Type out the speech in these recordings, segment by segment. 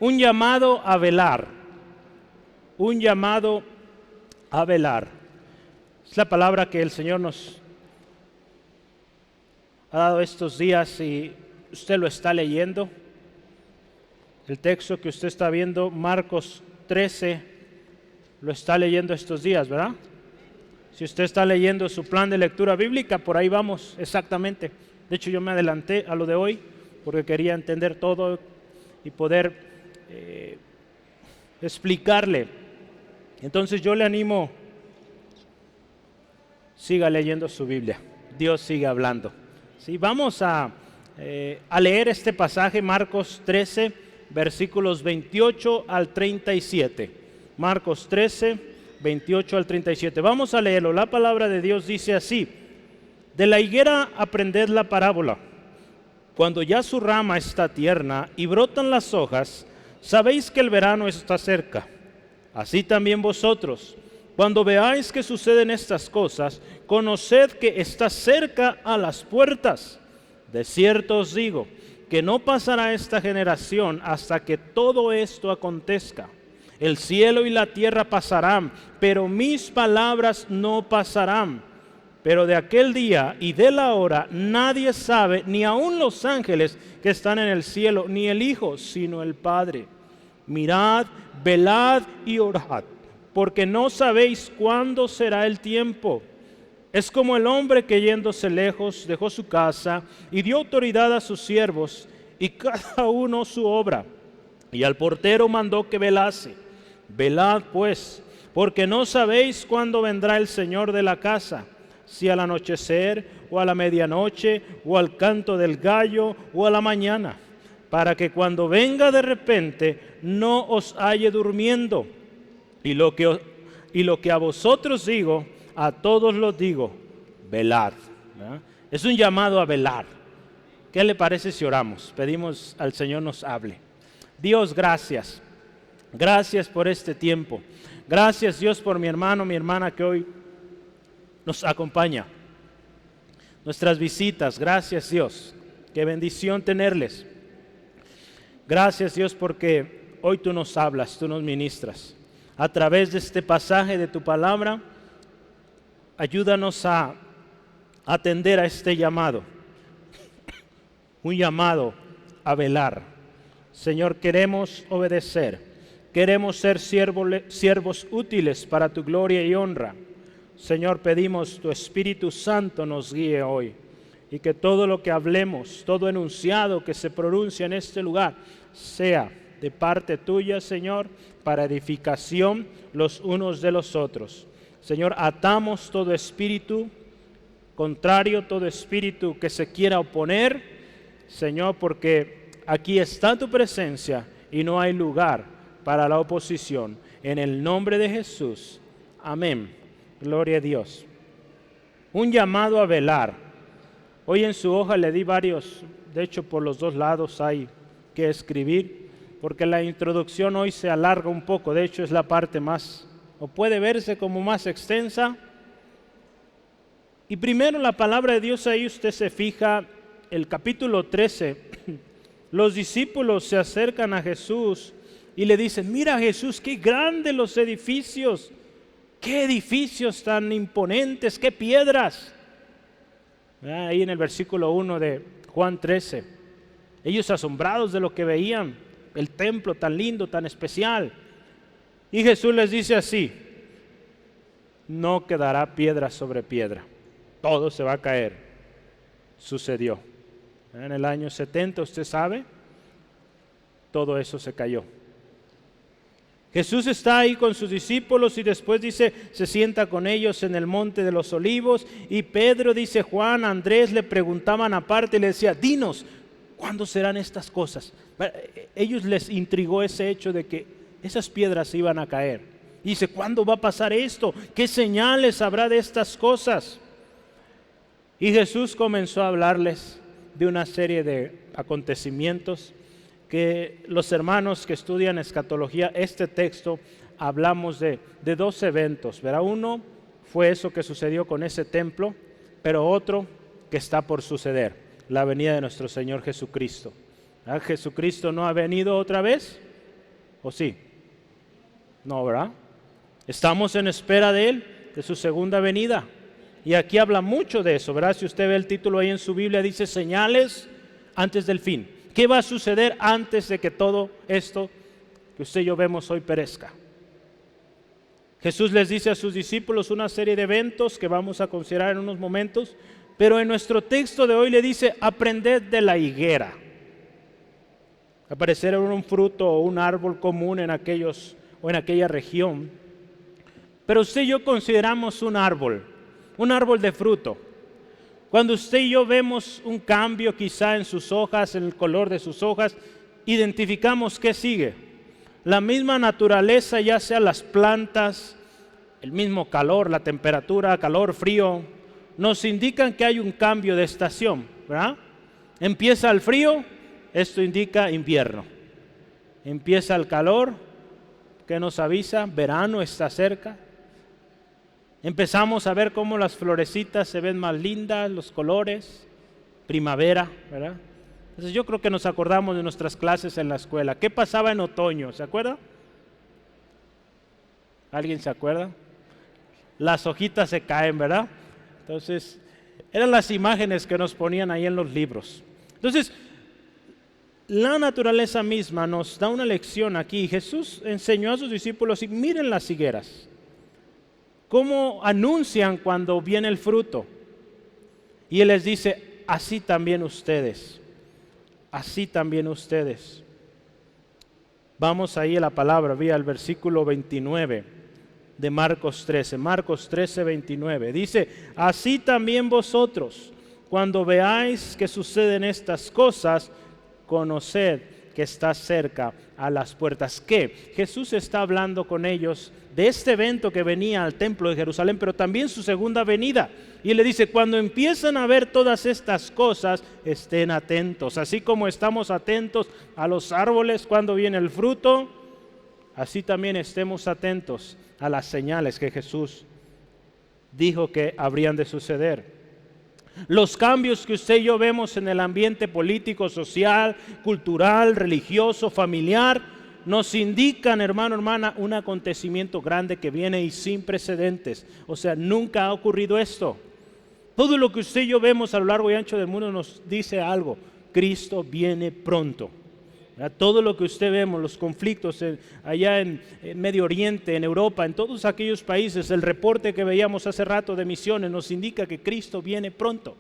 un llamado a velar. Un llamado a velar. Es la palabra que el Señor nos ha dado estos días y usted lo está leyendo. El texto que usted está viendo, Marcos 13, lo está leyendo estos días, ¿verdad? Si usted está leyendo su plan de lectura bíblica, por ahí vamos, exactamente. De hecho, yo me adelanté a lo de hoy porque quería entender todo y poder explicarle. Entonces yo le animo, siga leyendo su Biblia. Dios sigue hablando. Sí, vamos a leer este pasaje, Marcos 13, versículos 28 al 37. Marcos 13, 28 al 37. Vamos a leerlo. La palabra de Dios dice así: de la higuera aprended la parábola. Cuando ya su rama está tierna y brotan las hojas, sabéis que el verano está cerca. Así también vosotros, cuando veáis que suceden estas cosas, conoced que está cerca a las puertas. De cierto os digo, que no pasará esta generación hasta que todo esto acontezca. El cielo y la tierra pasarán, pero mis palabras no pasarán. Pero de aquel día y de la hora nadie sabe, ni aun los ángeles que están en el cielo, ni el Hijo, sino el Padre. Mirad, velad y orad, porque no sabéis cuándo será el tiempo. Es como el hombre que yéndose lejos dejó su casa y dio autoridad a sus siervos, y cada uno su obra. Y al portero mandó que velase. Velad pues, porque no sabéis cuándo vendrá el Señor de la casa, si al anochecer, o a la medianoche, o al canto del gallo, o a la mañana, para que cuando venga de repente no os halle durmiendo. Y lo que a vosotros digo, a todos los digo, velad. ¿Verdad? Es un llamado a velar. ¿Qué le parece si oramos? Pedimos al Señor nos hable. Dios, gracias. Gracias por este tiempo. Gracias, Dios, por mi hermano, mi hermana que hoy nos acompaña. Nuestras visitas, gracias, Dios. Qué bendición tenerles. Gracias, Dios, porque hoy tú nos hablas, tú nos ministras. A través de este pasaje de tu palabra, ayúdanos a atender a este llamado. Un llamado a velar. Señor, queremos obedecer. Queremos ser siervos útiles para tu gloria y honra. Señor, pedimos tu Espíritu Santo nos guíe hoy. Y que todo lo que hablemos, todo enunciado que se pronuncia en este lugar, sea de parte tuya, Señor, para edificación los unos de los otros. Señor, atamos todo espíritu contrario, todo espíritu que se quiera oponer, Señor, porque aquí está tu presencia y no hay lugar para la oposición. En el nombre de Jesús. Amén. Gloria a Dios. Un llamado a velar. Hoy en su hoja le di varios, de hecho por los dos lados hay que escribir, porque la introducción hoy se alarga un poco, de hecho es la parte más, o puede verse como más extensa. Y primero la palabra de Dios, ahí usted se fija, el capítulo 13, los discípulos se acercan a Jesús y le dicen: mira, Jesús, qué grandes los edificios, qué edificios tan imponentes, qué piedras. Ahí en el versículo 1 de Juan 13, ellos asombrados de lo que veían, el templo tan lindo, tan especial. Y Jesús les dice así: no quedará piedra sobre piedra, todo se va a caer. Sucedió. En el año 70, usted sabe, todo eso se cayó. Jesús está ahí con sus discípulos y después dice, se sienta con ellos en el monte de los olivos, y Pedro, dice Juan, Andrés le preguntaban aparte y le decía: dinos, ¿cuándo serán estas cosas? Ellos les intrigó ese hecho de que esas piedras iban a caer. Y dice: ¿cuándo va a pasar esto? ¿Qué señales habrá de estas cosas? Y Jesús comenzó a hablarles de una serie de acontecimientos que los hermanos que estudian escatología, este texto, hablamos de dos eventos, ¿verdad? Uno fue eso que sucedió con ese templo, pero otro que está por suceder, la venida de nuestro Señor Jesucristo. ¿Verdad? Jesucristo no ha venido otra vez, ¿O sí? No, ¿verdad? Estamos en espera de Él, de su segunda venida. Y aquí habla mucho de eso, ¿verdad? Si usted ve el título ahí en su Biblia, dice señales antes del fin. ¿Qué va a suceder antes de que todo esto que usted y yo vemos hoy perezca? Jesús les dice a sus discípulos una serie de eventos que vamos a considerar en unos momentos, pero en nuestro texto de hoy le dice, aprended de la higuera. Aparecer un fruto o un árbol común en aquellos o en aquella región. Pero usted y yo consideramos un árbol de fruto. Cuando usted y yo vemos un cambio quizá en sus hojas, en el color de sus hojas, identificamos qué sigue. La misma naturaleza, ya sea las plantas, el mismo calor, la temperatura, calor, frío, nos indican que hay un cambio de estación, ¿verdad? Empieza el frío, esto indica invierno. Empieza el calor, ¿qué nos avisa? Verano está cerca. Empezamos a ver cómo las florecitas se ven más lindas, los colores, primavera, ¿verdad? Entonces yo creo que nos acordamos de nuestras clases en la escuela. ¿Qué pasaba en otoño? ¿Se acuerda? ¿Alguien se acuerda? Las hojitas se caen, ¿verdad? Entonces, eran las imágenes que nos ponían ahí en los libros. Entonces, la naturaleza misma nos da una lección aquí. Jesús enseñó a sus discípulos y miren las higueras. ¿Cómo anuncian cuando viene el fruto? Y Él les dice, así también ustedes. Así también ustedes. Vamos ahí a la palabra, vía el versículo 29 de Marcos 13. Marcos 13, 29. Dice, así también vosotros, cuando veáis que suceden estas cosas, conoced que está cerca a las puertas. ¿Qué? Jesús está hablando con ellos de este evento que venía al templo de Jerusalén, pero también su segunda venida. Y le dice, cuando empiezan a ver todas estas cosas, estén atentos. Así como estamos atentos a los árboles cuando viene el fruto, así también estemos atentos a las señales que Jesús dijo que habrían de suceder. Los cambios que usted y yo vemos en el ambiente político, social, cultural, religioso, familiar, nos indican, hermano, hermana, un acontecimiento grande que viene y sin precedentes. O sea, nunca ha ocurrido esto. Todo lo que usted y yo vemos a lo largo y ancho del mundo nos dice algo. Cristo viene pronto. Todo lo que usted vemos, los conflictos allá en Medio Oriente, en Europa, en todos aquellos países, el reporte que veíamos hace rato de misiones nos indica que Cristo viene pronto.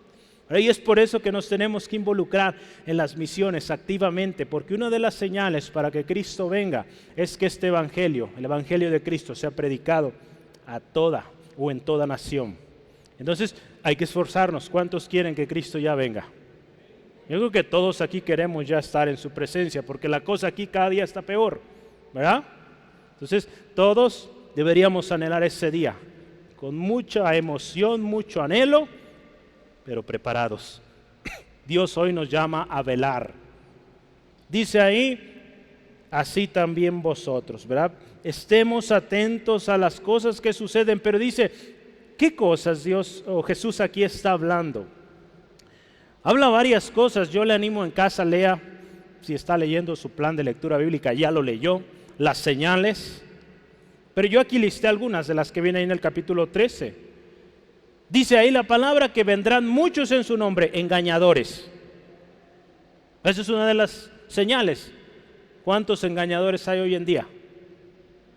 Y es por eso que nos tenemos que involucrar en las misiones activamente, porque una de las señales para que Cristo venga es que este evangelio, el evangelio de Cristo, sea predicado a toda o en toda nación. Entonces hay que esforzarnos. ¿Cuántos quieren que Cristo ya venga? Yo creo que todos aquí queremos ya estar en su presencia, porque la cosa aquí cada día está peor, ¿verdad? Entonces todos deberíamos anhelar ese día, con mucha emoción, mucho anhelo, pero preparados. Dios hoy nos llama a velar. Dice ahí, así también vosotros, ¿verdad? Estemos atentos a las cosas que suceden, pero dice, ¿qué cosas Dios o Jesús aquí está hablando? Habla varias cosas. Yo le animo en casa, lea, si está leyendo su plan de lectura bíblica, ya lo leyó, las señales. Pero yo aquí listé algunas de las que vienen ahí en el capítulo 13. Dice ahí la palabra que vendrán muchos en su nombre, engañadores. Esa es una de las señales. ¿Cuántos engañadores hay hoy en día?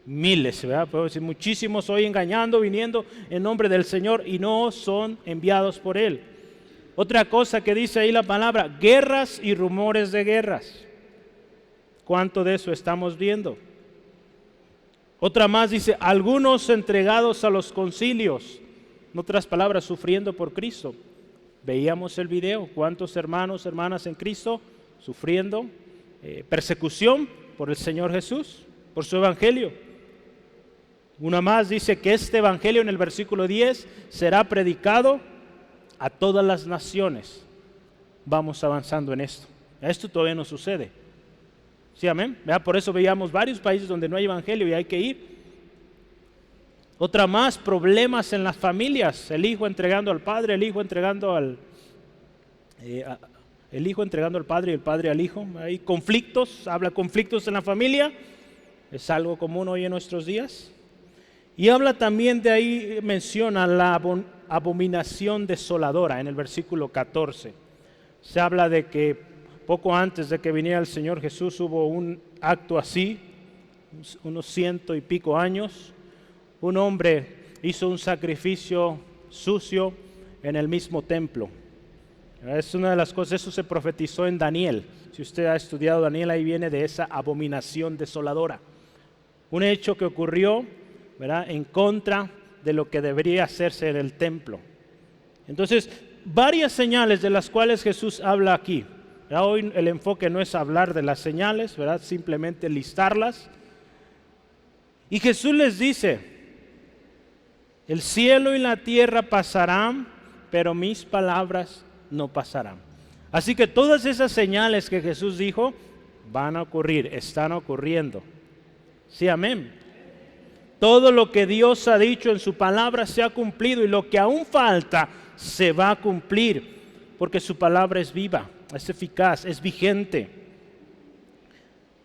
Miles, ¿verdad? Puedo decir, muchísimos hoy engañando, viniendo en nombre del Señor y no son enviados por Él. Otra cosa que dice ahí la palabra, guerras y rumores de guerras. ¿Cuánto de eso estamos viendo? Otra más dice, algunos entregados a los concilios. En otras palabras, sufriendo por Cristo. Veíamos el video, cuántos hermanos, hermanas en Cristo sufriendo persecución por el Señor Jesús, por su evangelio. Una más dice que este evangelio en el versículo 10 será predicado a todas las naciones. Vamos avanzando en esto. Esto todavía no sucede. ¿Sí, amén? ¿Verdad? Por eso veíamos varios países donde no hay evangelio y hay que ir. Otra más, problemas en las familias. El hijo entregando al padre, el hijo entregando al padre y el padre al hijo. Hay conflictos, habla conflictos en la familia. ¿Es algo común hoy en nuestros días? Y habla también de ahí, menciona la abominación desoladora en el versículo 14. Se habla de que poco antes de que viniera el Señor Jesús hubo un acto así, unos 100 y pico años. Un hombre hizo un sacrificio sucio en el mismo templo. Es una de las cosas, eso se profetizó en Daniel. Si usted ha estudiado Daniel, ahí viene de esa abominación desoladora. Un hecho que ocurrió, ¿verdad?, en contra de lo que debería hacerse en el templo. Entonces, varias señales de las cuales Jesús habla aquí. ¿Verdad? Hoy el enfoque no es hablar de las señales, ¿verdad?, simplemente listarlas. Y Jesús les dice: el cielo y la tierra pasarán, pero mis palabras no pasarán. Así que todas esas señales que Jesús dijo van a ocurrir, están ocurriendo. Sí, amén. Todo lo que Dios ha dicho en su palabra se ha cumplido, y lo que aún falta se va a cumplir, porque su palabra es viva, es eficaz, es vigente.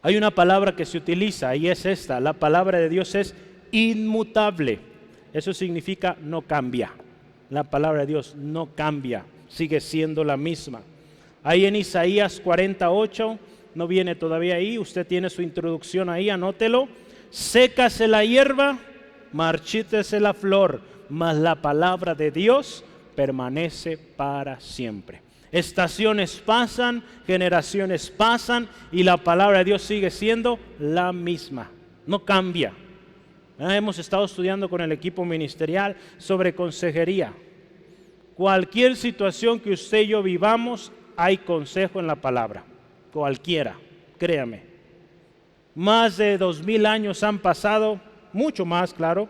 Hay una palabra que se utiliza y es esta: la palabra de Dios es inmutable. Eso significa no cambia. La palabra de Dios no cambia, sigue siendo la misma. Ahí en Isaías 48, no viene todavía ahí, usted tiene su introducción ahí, anótelo. Sécase la hierba, marchítese la flor, mas la palabra de Dios permanece para siempre. Estaciones pasan, generaciones pasan, y la palabra de Dios sigue siendo la misma, no cambia. Hemos estado estudiando con el equipo ministerial sobre consejería. Cualquier situación que usted y yo vivamos, hay consejo en la palabra, cualquiera, créame. Más de 2000 años han pasado, mucho más, claro,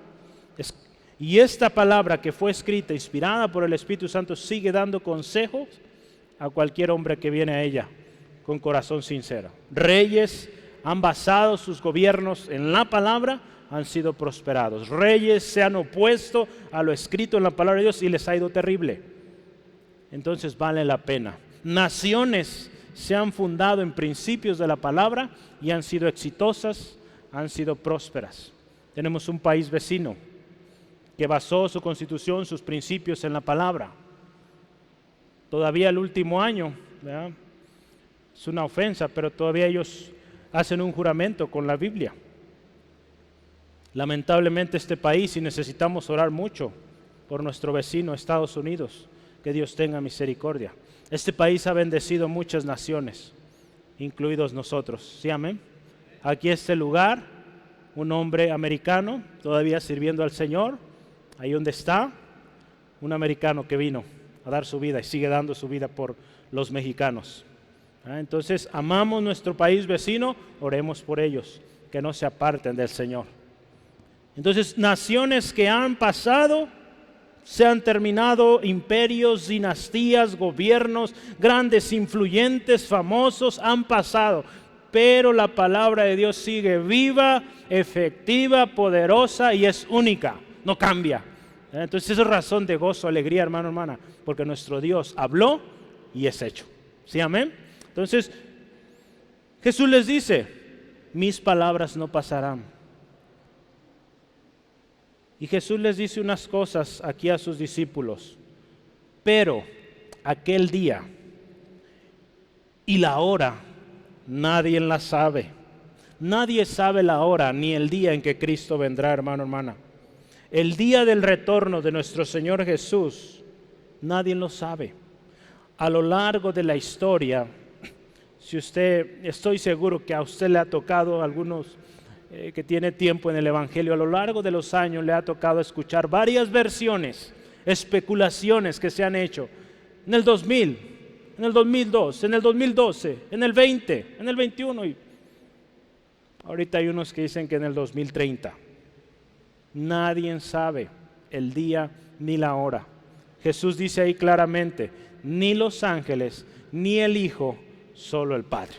y esta palabra que fue escrita, inspirada por el Espíritu Santo, sigue dando consejos a cualquier hombre que viene a ella con corazón sincero. Reyes han basado sus gobiernos en la palabra, han sido prosperados. Reyes se han opuesto a lo escrito en la palabra de Dios y les ha ido terrible. Entonces vale la pena. Naciones se han fundado en principios de la palabra y han sido exitosas, han sido prósperas. Tenemos un país vecino que basó su constitución, sus principios en la palabra. Todavía el último año, ¿verdad?, es una ofensa, pero todavía ellos hacen un juramento con la Biblia. Lamentablemente este país, y necesitamos orar mucho por nuestro vecino Estados Unidos, que Dios tenga misericordia. Este país ha bendecido muchas naciones, incluidos nosotros. ¿Sí, amén? Aquí este lugar, un hombre americano todavía sirviendo al Señor, ahí donde está, un americano que vino a dar su vida y sigue dando su vida por los mexicanos. Entonces, amamos nuestro país vecino, oremos por ellos, que no se aparten del Señor. Entonces, naciones que han pasado, se han terminado, imperios, dinastías, gobiernos, grandes, influyentes, famosos, han pasado. Pero la palabra de Dios sigue viva, efectiva, poderosa y es única, no cambia. Entonces, esa es razón de gozo, alegría, hermano, hermana, porque nuestro Dios habló y es hecho. ¿Sí, amén? Entonces, Jesús les dice: mis palabras no pasarán. Y Jesús les dice unas cosas aquí a sus discípulos: pero aquel día y la hora nadie la sabe. Nadie sabe la hora ni el día en que Cristo vendrá, hermano, hermana. El día del retorno de nuestro Señor Jesús, nadie lo sabe. A lo largo de la historia, si usted, estoy seguro que a usted le ha tocado, algunos que tiene tiempo en el Evangelio, a lo largo de los años le ha tocado escuchar varias versiones, especulaciones que se han hecho en el 2000, en el 2002, en el 2012, en el 20, en el 21 y ahorita hay unos que dicen que en el 2030. Nadie sabe el día ni la hora. Jesús dice ahí claramente: ni los ángeles, ni el Hijo, solo el Padre.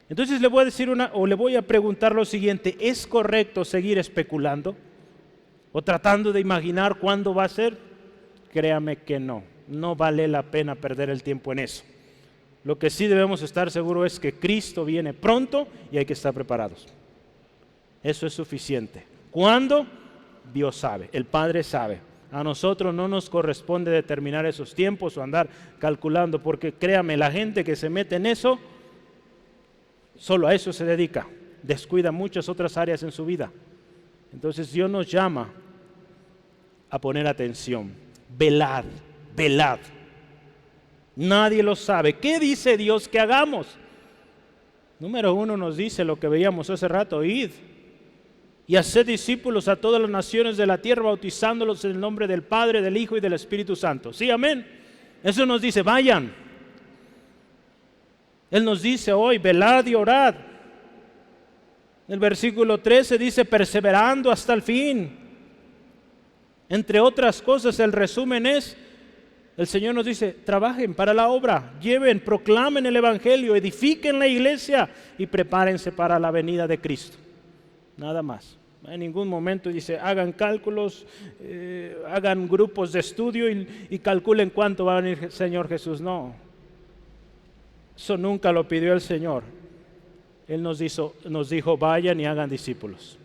Entonces le voy a decir le voy a preguntar lo siguiente: ¿es correcto seguir especulando o tratando de imaginar cuándo va a ser? Créame que no vale la pena perder el tiempo en eso. Lo que sí debemos estar seguros es que Cristo viene pronto y hay que estar preparados. Eso es suficiente. ¿Cuándo? Dios sabe, el Padre sabe. A nosotros no nos corresponde determinar esos tiempos o andar calculando, porque créame, la gente que se mete en eso, solo a eso se dedica. Descuida muchas otras áreas en su vida. Entonces Dios nos llama a poner atención. Velad, velad. Nadie lo sabe. ¿Qué dice Dios que hagamos? Número 1 nos dice lo que veíamos hace rato: id y haced discípulos a todas las naciones de la tierra, bautizándolos en el nombre del Padre, del Hijo y del Espíritu Santo. Sí, amén. Eso nos dice, vayan. Él nos dice hoy, velad y orad. El versículo 13 dice, perseverando hasta el fin. Entre otras cosas, el resumen es, el Señor nos dice, trabajen para la obra, lleven, proclamen el Evangelio, edifiquen la iglesia y prepárense para la venida de Cristo. Nada más. En ningún momento dice, hagan cálculos, hagan grupos de estudio y calculen cuánto va a venir el Señor Jesús. No, eso nunca lo pidió el Señor. Él nos dijo, vayan y hagan discípulos.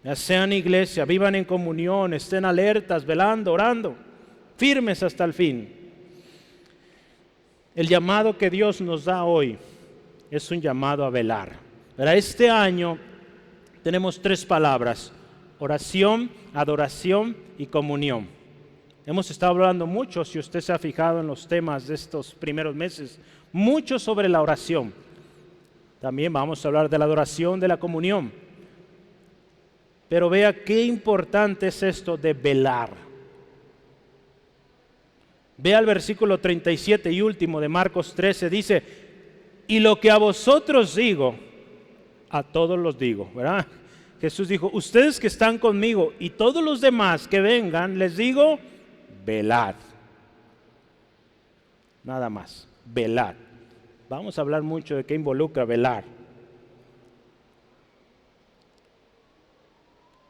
Ya sean iglesia, vivan en comunión, estén alertas, velando, orando, firmes hasta el fin. El llamado que Dios nos da hoy es un llamado a velar. Para este año tenemos 3 palabras: oración, adoración y comunión. Hemos estado hablando mucho, si usted se ha fijado en los temas de estos primeros meses, mucho sobre la oración. También vamos a hablar de la adoración, de la comunión. Pero vea qué importante es esto de velar. Vea el versículo 37 y último de Marcos 13, dice, y lo que a vosotros digo, a todos los digo, ¿verdad? Jesús dijo, ustedes que están conmigo y todos los demás que vengan, les digo, velad. Nada más, velad. Vamos a hablar mucho de qué involucra velar.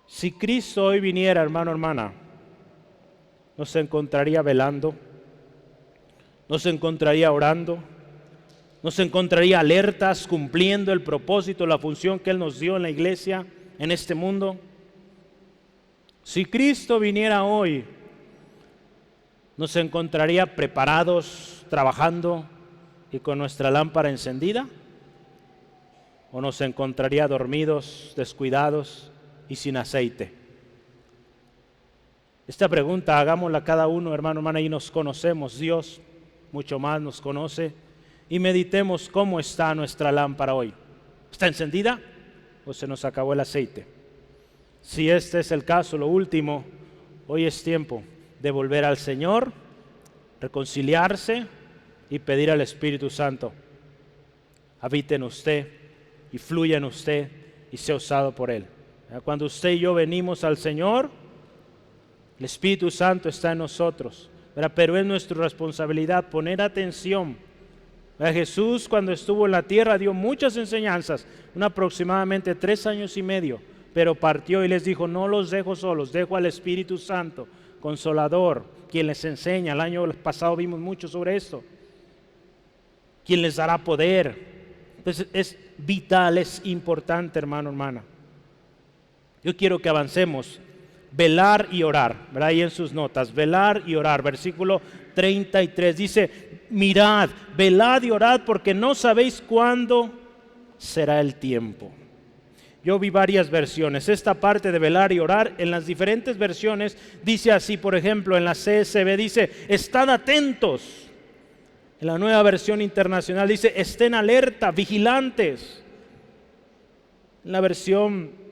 Si Cristo hoy viniera, hermano, hermana, nos encontraría velando, nos encontraría orando, nos encontraría alertas, cumpliendo el propósito, la función que Él nos dio en la iglesia, en este mundo. Si Cristo viniera hoy, nos encontraría preparados, trabajando y con nuestra lámpara encendida, o nos encontraría dormidos, descuidados y sin aceite. Esta pregunta hagámosla cada uno, hermano, hermana, y nos conocemos. Dios mucho más nos conoce. Y meditemos cómo está nuestra lámpara hoy. ¿Está encendida o se nos acabó el aceite? Si este es el caso, lo último, hoy es tiempo de volver al Señor, reconciliarse y pedir al Espíritu Santo habite en usted y fluya en usted y sea usado por Él. Cuando usted y yo venimos al Señor, el Espíritu Santo está en nosotros, pero es nuestra responsabilidad poner atención. Jesús, cuando estuvo en la tierra, dio muchas enseñanzas, aproximadamente 3 años y medio, pero partió y les dijo, no los dejo solos, dejo al Espíritu Santo, Consolador, quien les enseña. El año pasado vimos mucho sobre esto, quien les dará poder. Entonces es vital, es importante, hermano, hermana. Yo quiero que avancemos. Velar y orar, ¿verdad? Ahí en sus notas, velar y orar, versículo 33, dice, mirad, velad y orad porque no sabéis cuándo será el tiempo. Yo vi varias versiones, esta parte de velar y orar en las diferentes versiones dice así, por ejemplo en la CSB dice, estad atentos. En la Nueva Versión Internacional dice, estén alerta, vigilantes. En la versión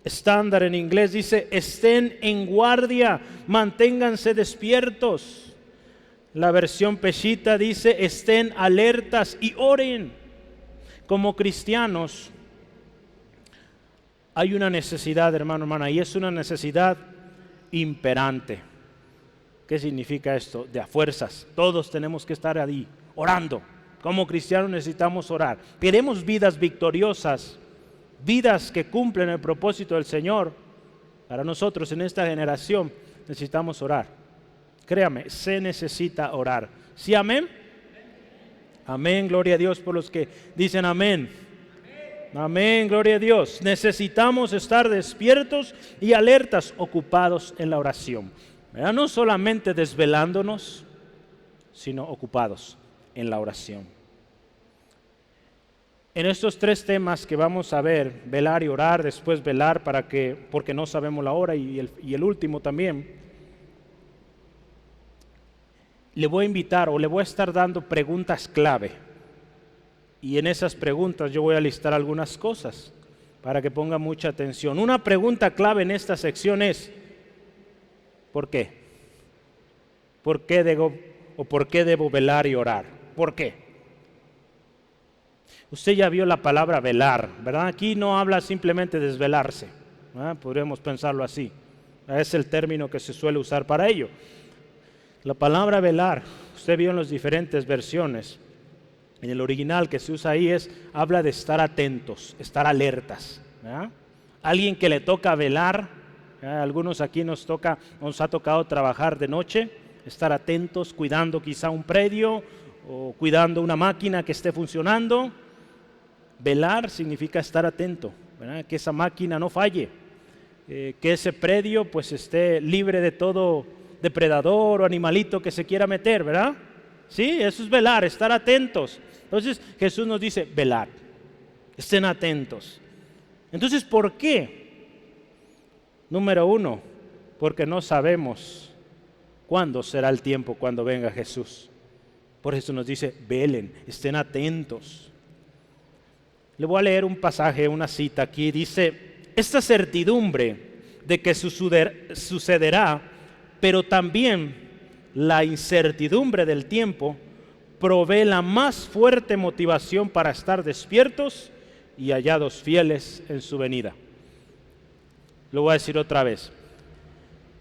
estándar en inglés dice, estén en guardia, manténganse despiertos. La versión Peshitta dice, estén alertas y oren. Como cristianos hay una necesidad, hermano, hermana, y es una necesidad imperante. ¿Qué significa esto? De a fuerzas, todos tenemos que estar ahí, orando. Como cristianos necesitamos orar. Queremos vidas victoriosas, vidas que cumplen el propósito del Señor. Para nosotros en esta generación necesitamos orar. Créame, se necesita orar. ¿Sí, amén? Amén, gloria a Dios por los que dicen amén. Amén, gloria a Dios. Necesitamos estar despiertos y alertas, ocupados en la oración. ¿Verdad? No solamente desvelándonos, sino ocupados en la oración. En estos tres temas que vamos a ver, velar y orar, después velar porque no sabemos la hora, y el último también, le voy a invitar o le voy a estar dando preguntas clave. Y en esas preguntas yo voy a listar algunas cosas para que ponga mucha atención. Una pregunta clave en esta sección es, ¿por qué? ¿Por qué debo velar y orar? ¿Por qué? Usted ya vio la palabra velar, ¿verdad? Aquí no habla simplemente de desvelarse, ¿verdad? Podríamos pensarlo así. Es el término que se suele usar para ello. La palabra velar, usted vio en las diferentes versiones. En el original que se usa ahí habla de estar atentos, estar alertas, ¿verdad? Alguien que le toca velar, ¿verdad? Algunos aquí nos ha tocado trabajar de noche, estar atentos, cuidando quizá un predio o cuidando una máquina que esté funcionando. Velar significa estar atento, ¿verdad? Que esa máquina no falle, que ese predio pues esté libre de todo depredador o animalito que se quiera meter, ¿verdad? Sí, eso es velar, estar atentos. Entonces Jesús nos dice, velar, estén atentos. Entonces, ¿por qué? Número uno, porque no sabemos cuándo será el tiempo cuando venga Jesús. Por eso nos dice, velen, estén atentos. Le voy a leer un pasaje, una cita aquí. Dice, esta certidumbre de que sucederá, pero también la incertidumbre del tiempo, provee la más fuerte motivación para estar despiertos y hallados fieles en su venida. Lo voy a decir otra vez.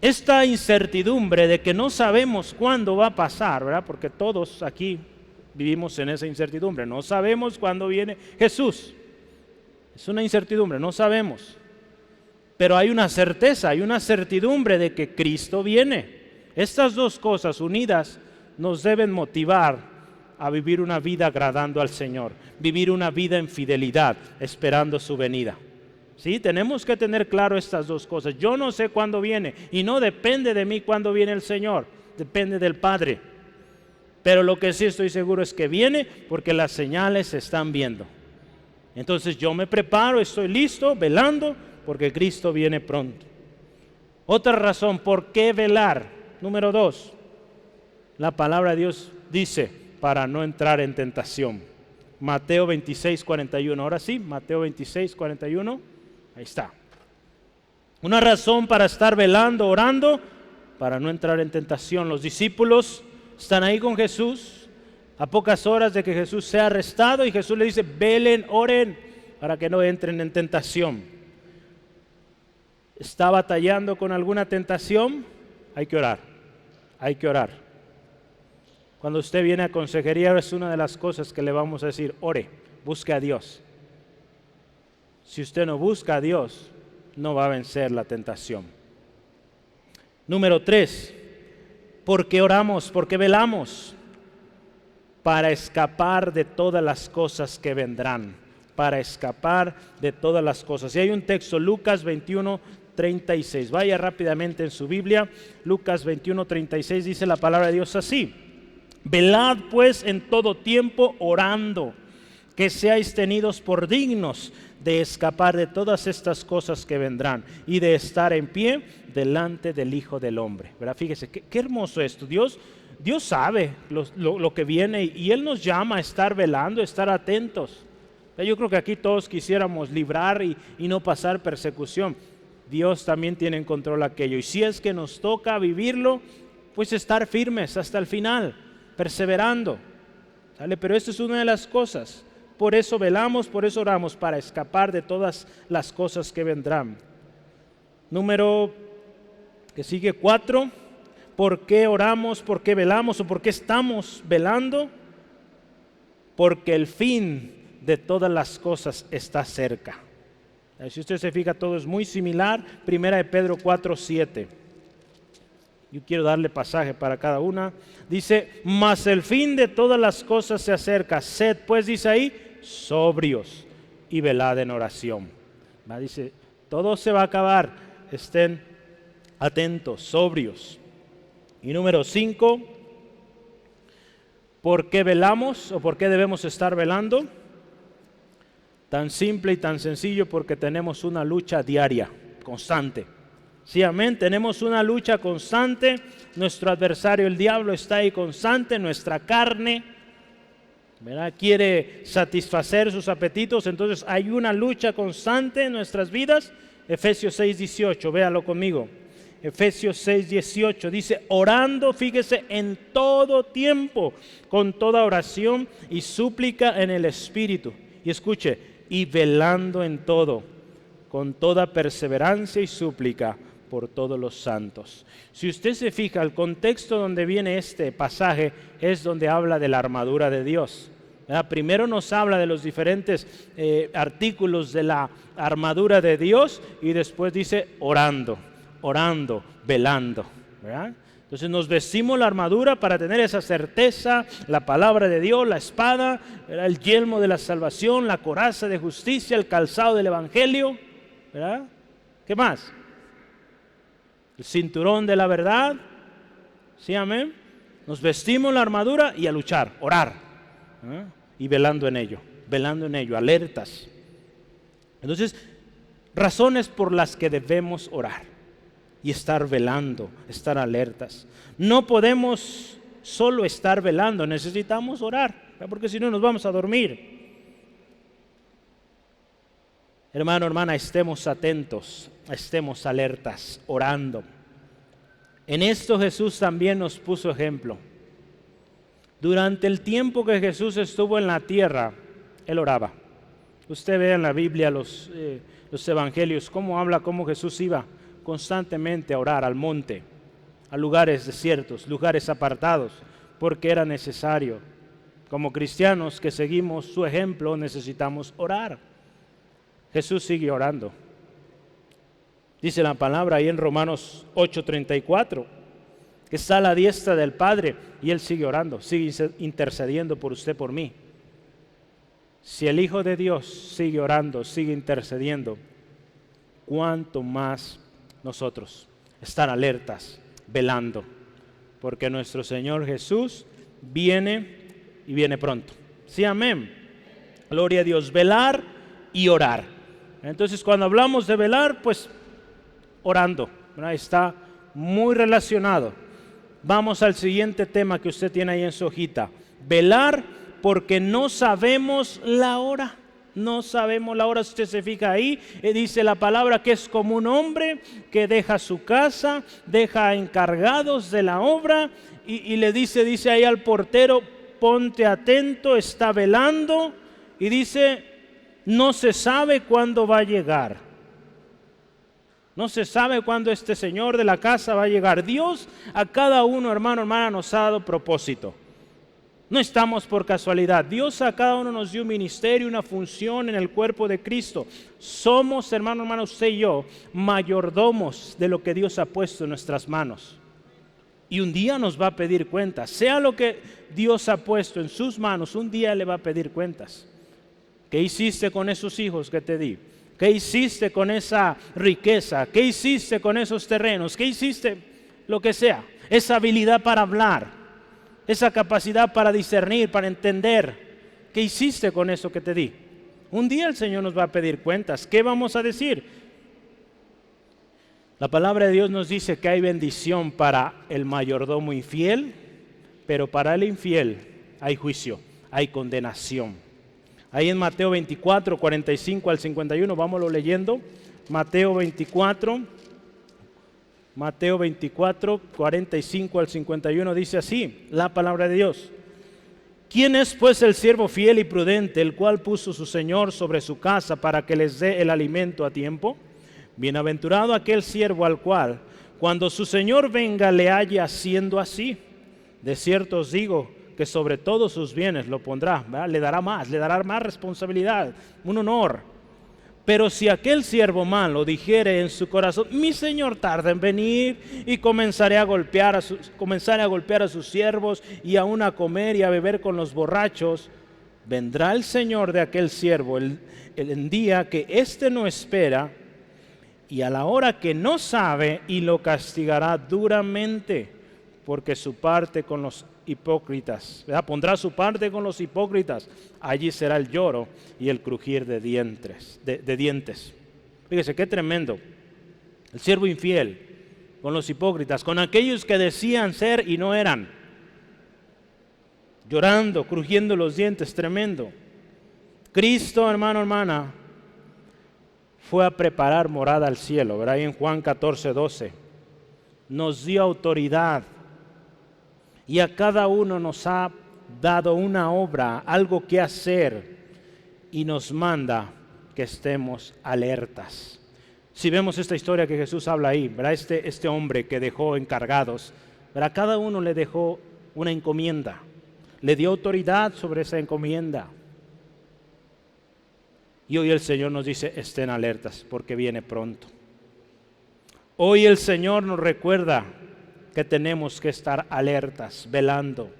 Esta incertidumbre de que no sabemos cuándo va a pasar, ¿verdad? Porque todos aquí vivimos en esa incertidumbre. No sabemos cuándo viene Jesús. Es una incertidumbre, no sabemos. Pero hay una certeza, hay una certidumbre de que Cristo viene. Estas dos cosas unidas nos deben motivar a vivir una vida agradando al Señor, vivir una vida en fidelidad, esperando su venida. ¿Sí? Tenemos que tener claro estas dos cosas. Yo no sé cuándo viene y no depende de mí cuándo viene el Señor, depende del Padre. Pero lo que sí estoy seguro es que viene porque las señales se están viendo. Entonces yo me preparo, estoy listo, velando, porque Cristo viene pronto. Otra razón, ¿por qué velar? Número 2, la palabra de Dios dice, para no entrar en tentación. Mateo 26:41. Ahora sí, Mateo 26:41. Ahí está. Una razón para estar velando, orando, para no entrar en tentación. Los discípulos están ahí con Jesús a pocas horas de que Jesús sea arrestado y Jesús le dice, velen, oren, para que no entren en tentación. ¿Está batallando con alguna tentación? Hay que orar, hay que orar. Cuando usted viene a consejería es una de las cosas que le vamos a decir, ore, busque a Dios. Si usted no busca a Dios, no va a vencer la tentación. Número 3, ¿por qué oramos? ¿Por qué velamos? Para escapar de todas las cosas que vendrán, para escapar de todas las cosas. Y hay un texto, Lucas 21:36. Vaya rápidamente en su Biblia. Lucas 21:36 dice la palabra de Dios así. Velad pues en todo tiempo orando, que seáis tenidos por dignos de escapar de todas estas cosas que vendrán y de estar en pie delante del Hijo del Hombre. ¿Verdad? Fíjese, qué hermoso esto. Dios sabe lo que viene y Él nos llama a estar velando, a estar atentos. Yo creo que aquí todos quisiéramos librar y no pasar persecución. Dios también tiene en control aquello. Y si es que nos toca vivirlo, pues estar firmes hasta el final, perseverando. ¿Sale? Pero esto es una de las cosas. Por eso velamos, por eso oramos, para escapar de todas las cosas que vendrán. Número que sigue 4. ¿Por qué oramos? ¿Por qué velamos? ¿O por qué estamos velando? Porque el fin de todas las cosas está cerca. Si usted se fija, todo es muy similar. Primera de Pedro 4:7. Yo quiero darle pasaje para cada una. Dice, mas el fin de todas las cosas se acerca. Sed, pues, dice ahí, sobrios y velad en oración. ¿Va? Dice, todo se va a acabar, estén atentos, sobrios. Y número 5, ¿por qué velamos o por qué debemos estar velando? Tan simple y tan sencillo, porque tenemos una lucha diaria, constante. Sí, amén, tenemos una lucha constante, nuestro adversario el diablo está ahí constante, nuestra carne, ¿verdad?, quiere satisfacer sus apetitos, entonces hay una lucha constante en nuestras vidas. Efesios 6:18, véalo conmigo. Efesios 6:18 dice, orando, fíjese, en todo tiempo, con toda oración y súplica en el Espíritu. Y escuche, y velando en todo, con toda perseverancia y súplica por todos los santos. Si usted se fija, el contexto donde viene este pasaje es donde habla de la armadura de Dios. Primero nos habla de los diferentes artículos de la armadura de Dios y después dice orando, velando, ¿verdad? Entonces nos vestimos la armadura para tener esa certeza, la palabra de Dios, la espada, ¿verdad?, el yelmo de la salvación, la coraza de justicia, el calzado del evangelio, ¿verdad? ¿Qué más? El cinturón de la verdad. ¿Sí, amén? Nos vestimos la armadura y a luchar, orar, ¿eh?, y velando en ello, alertas. Entonces, razones por las que debemos orar y estar velando, estar alertas. No podemos solo estar velando, necesitamos orar, porque si no nos vamos a dormir. Hermano, hermana, estemos atentos, estemos alertas, orando. En esto Jesús también nos puso ejemplo. Durante el tiempo que Jesús estuvo en la tierra, Él oraba. Usted ve en la Biblia los evangelios, cómo Jesús iba constantemente a orar al monte, a lugares desiertos, lugares apartados, porque era necesario. Como cristianos que seguimos su ejemplo, necesitamos orar. Jesús sigue orando. Dice la palabra ahí en Romanos 8:34, que está a la diestra del Padre y Él sigue orando, sigue intercediendo por usted, por mí. Si el Hijo de Dios sigue orando, sigue intercediendo, ¿cuánto más nosotros? Estar alertas, velando, porque nuestro Señor Jesús viene y viene pronto. Sí, amén. Gloria a Dios. Velar y orar. Entonces, cuando hablamos de velar, pues orando, ¿verdad?, está muy relacionado. Vamos al siguiente tema que usted tiene ahí en su hojita. Velar porque no sabemos la hora. No sabemos la hora. Si usted se fija ahí, dice la palabra que es como un hombre que deja su casa, deja encargados de la obra y le dice ahí al portero, ponte atento, está velando, y dice, no se sabe cuándo va a llegar. No se sabe cuándo este señor de la casa va a llegar. Dios a cada uno, hermano, hermana, nos ha dado propósito. No estamos por casualidad. Dios a cada uno nos dio un ministerio, una función en el cuerpo de Cristo. Somos, hermano, hermana, usted y yo, mayordomos de lo que Dios ha puesto en nuestras manos. Y un día nos va a pedir cuentas. Sea lo que Dios ha puesto en sus manos, un día le va a pedir cuentas. ¿Qué hiciste con esos hijos que te di? ¿Qué hiciste con esa riqueza? ¿Qué hiciste con esos terrenos? ¿Qué hiciste? Lo que sea. Esa habilidad para hablar, esa capacidad para discernir, para entender. ¿Qué hiciste con eso que te di? Un día el Señor nos va a pedir cuentas. ¿Qué vamos a decir? La palabra de Dios nos dice que hay bendición para el mayordomo infiel, pero para el infiel hay juicio, hay condenación. Ahí en Mateo 24, 45 al 51, vámonos leyendo. Mateo 24, 45 al 51 dice así, la palabra de Dios. ¿Quién es pues el siervo fiel y prudente, el cual puso su Señor sobre su casa para que les dé el alimento a tiempo? Bienaventurado aquel siervo al cual, cuando su Señor venga, le halle haciendo así. De cierto os digo que sobre todos sus bienes lo pondrá, ¿verdad? Le dará más responsabilidad, un honor. Pero si aquel siervo malo dijere en su corazón, mi Señor tarda en venir, y comenzaré a golpear a sus siervos, y aún a comer y a beber con los borrachos, vendrá el Señor de aquel siervo el día que éste no espera y a la hora que no sabe, y lo castigará duramente, porque su parte con los hipócritas, ¿verdad? Pondrá su parte con los hipócritas, allí será el lloro y el crujir de dientes. Fíjese qué tremendo. El siervo infiel con los hipócritas, con aquellos que decían ser y no eran, llorando, crujiendo los dientes, tremendo. Cristo, hermano, hermana, fue a preparar morada al cielo, ¿verdad? Ahí en Juan 14:12 nos dio autoridad y a cada uno nos ha dado una obra, algo que hacer, y nos manda que estemos alertas. Si vemos esta historia que Jesús habla ahí, ¿verdad? Este hombre que dejó encargados, ¿verdad? Cada uno le dejó una encomienda, le dio autoridad sobre esa encomienda. Y hoy el Señor nos dice, estén alertas porque viene pronto. Hoy el Señor nos recuerda que tenemos que estar alertas, velando,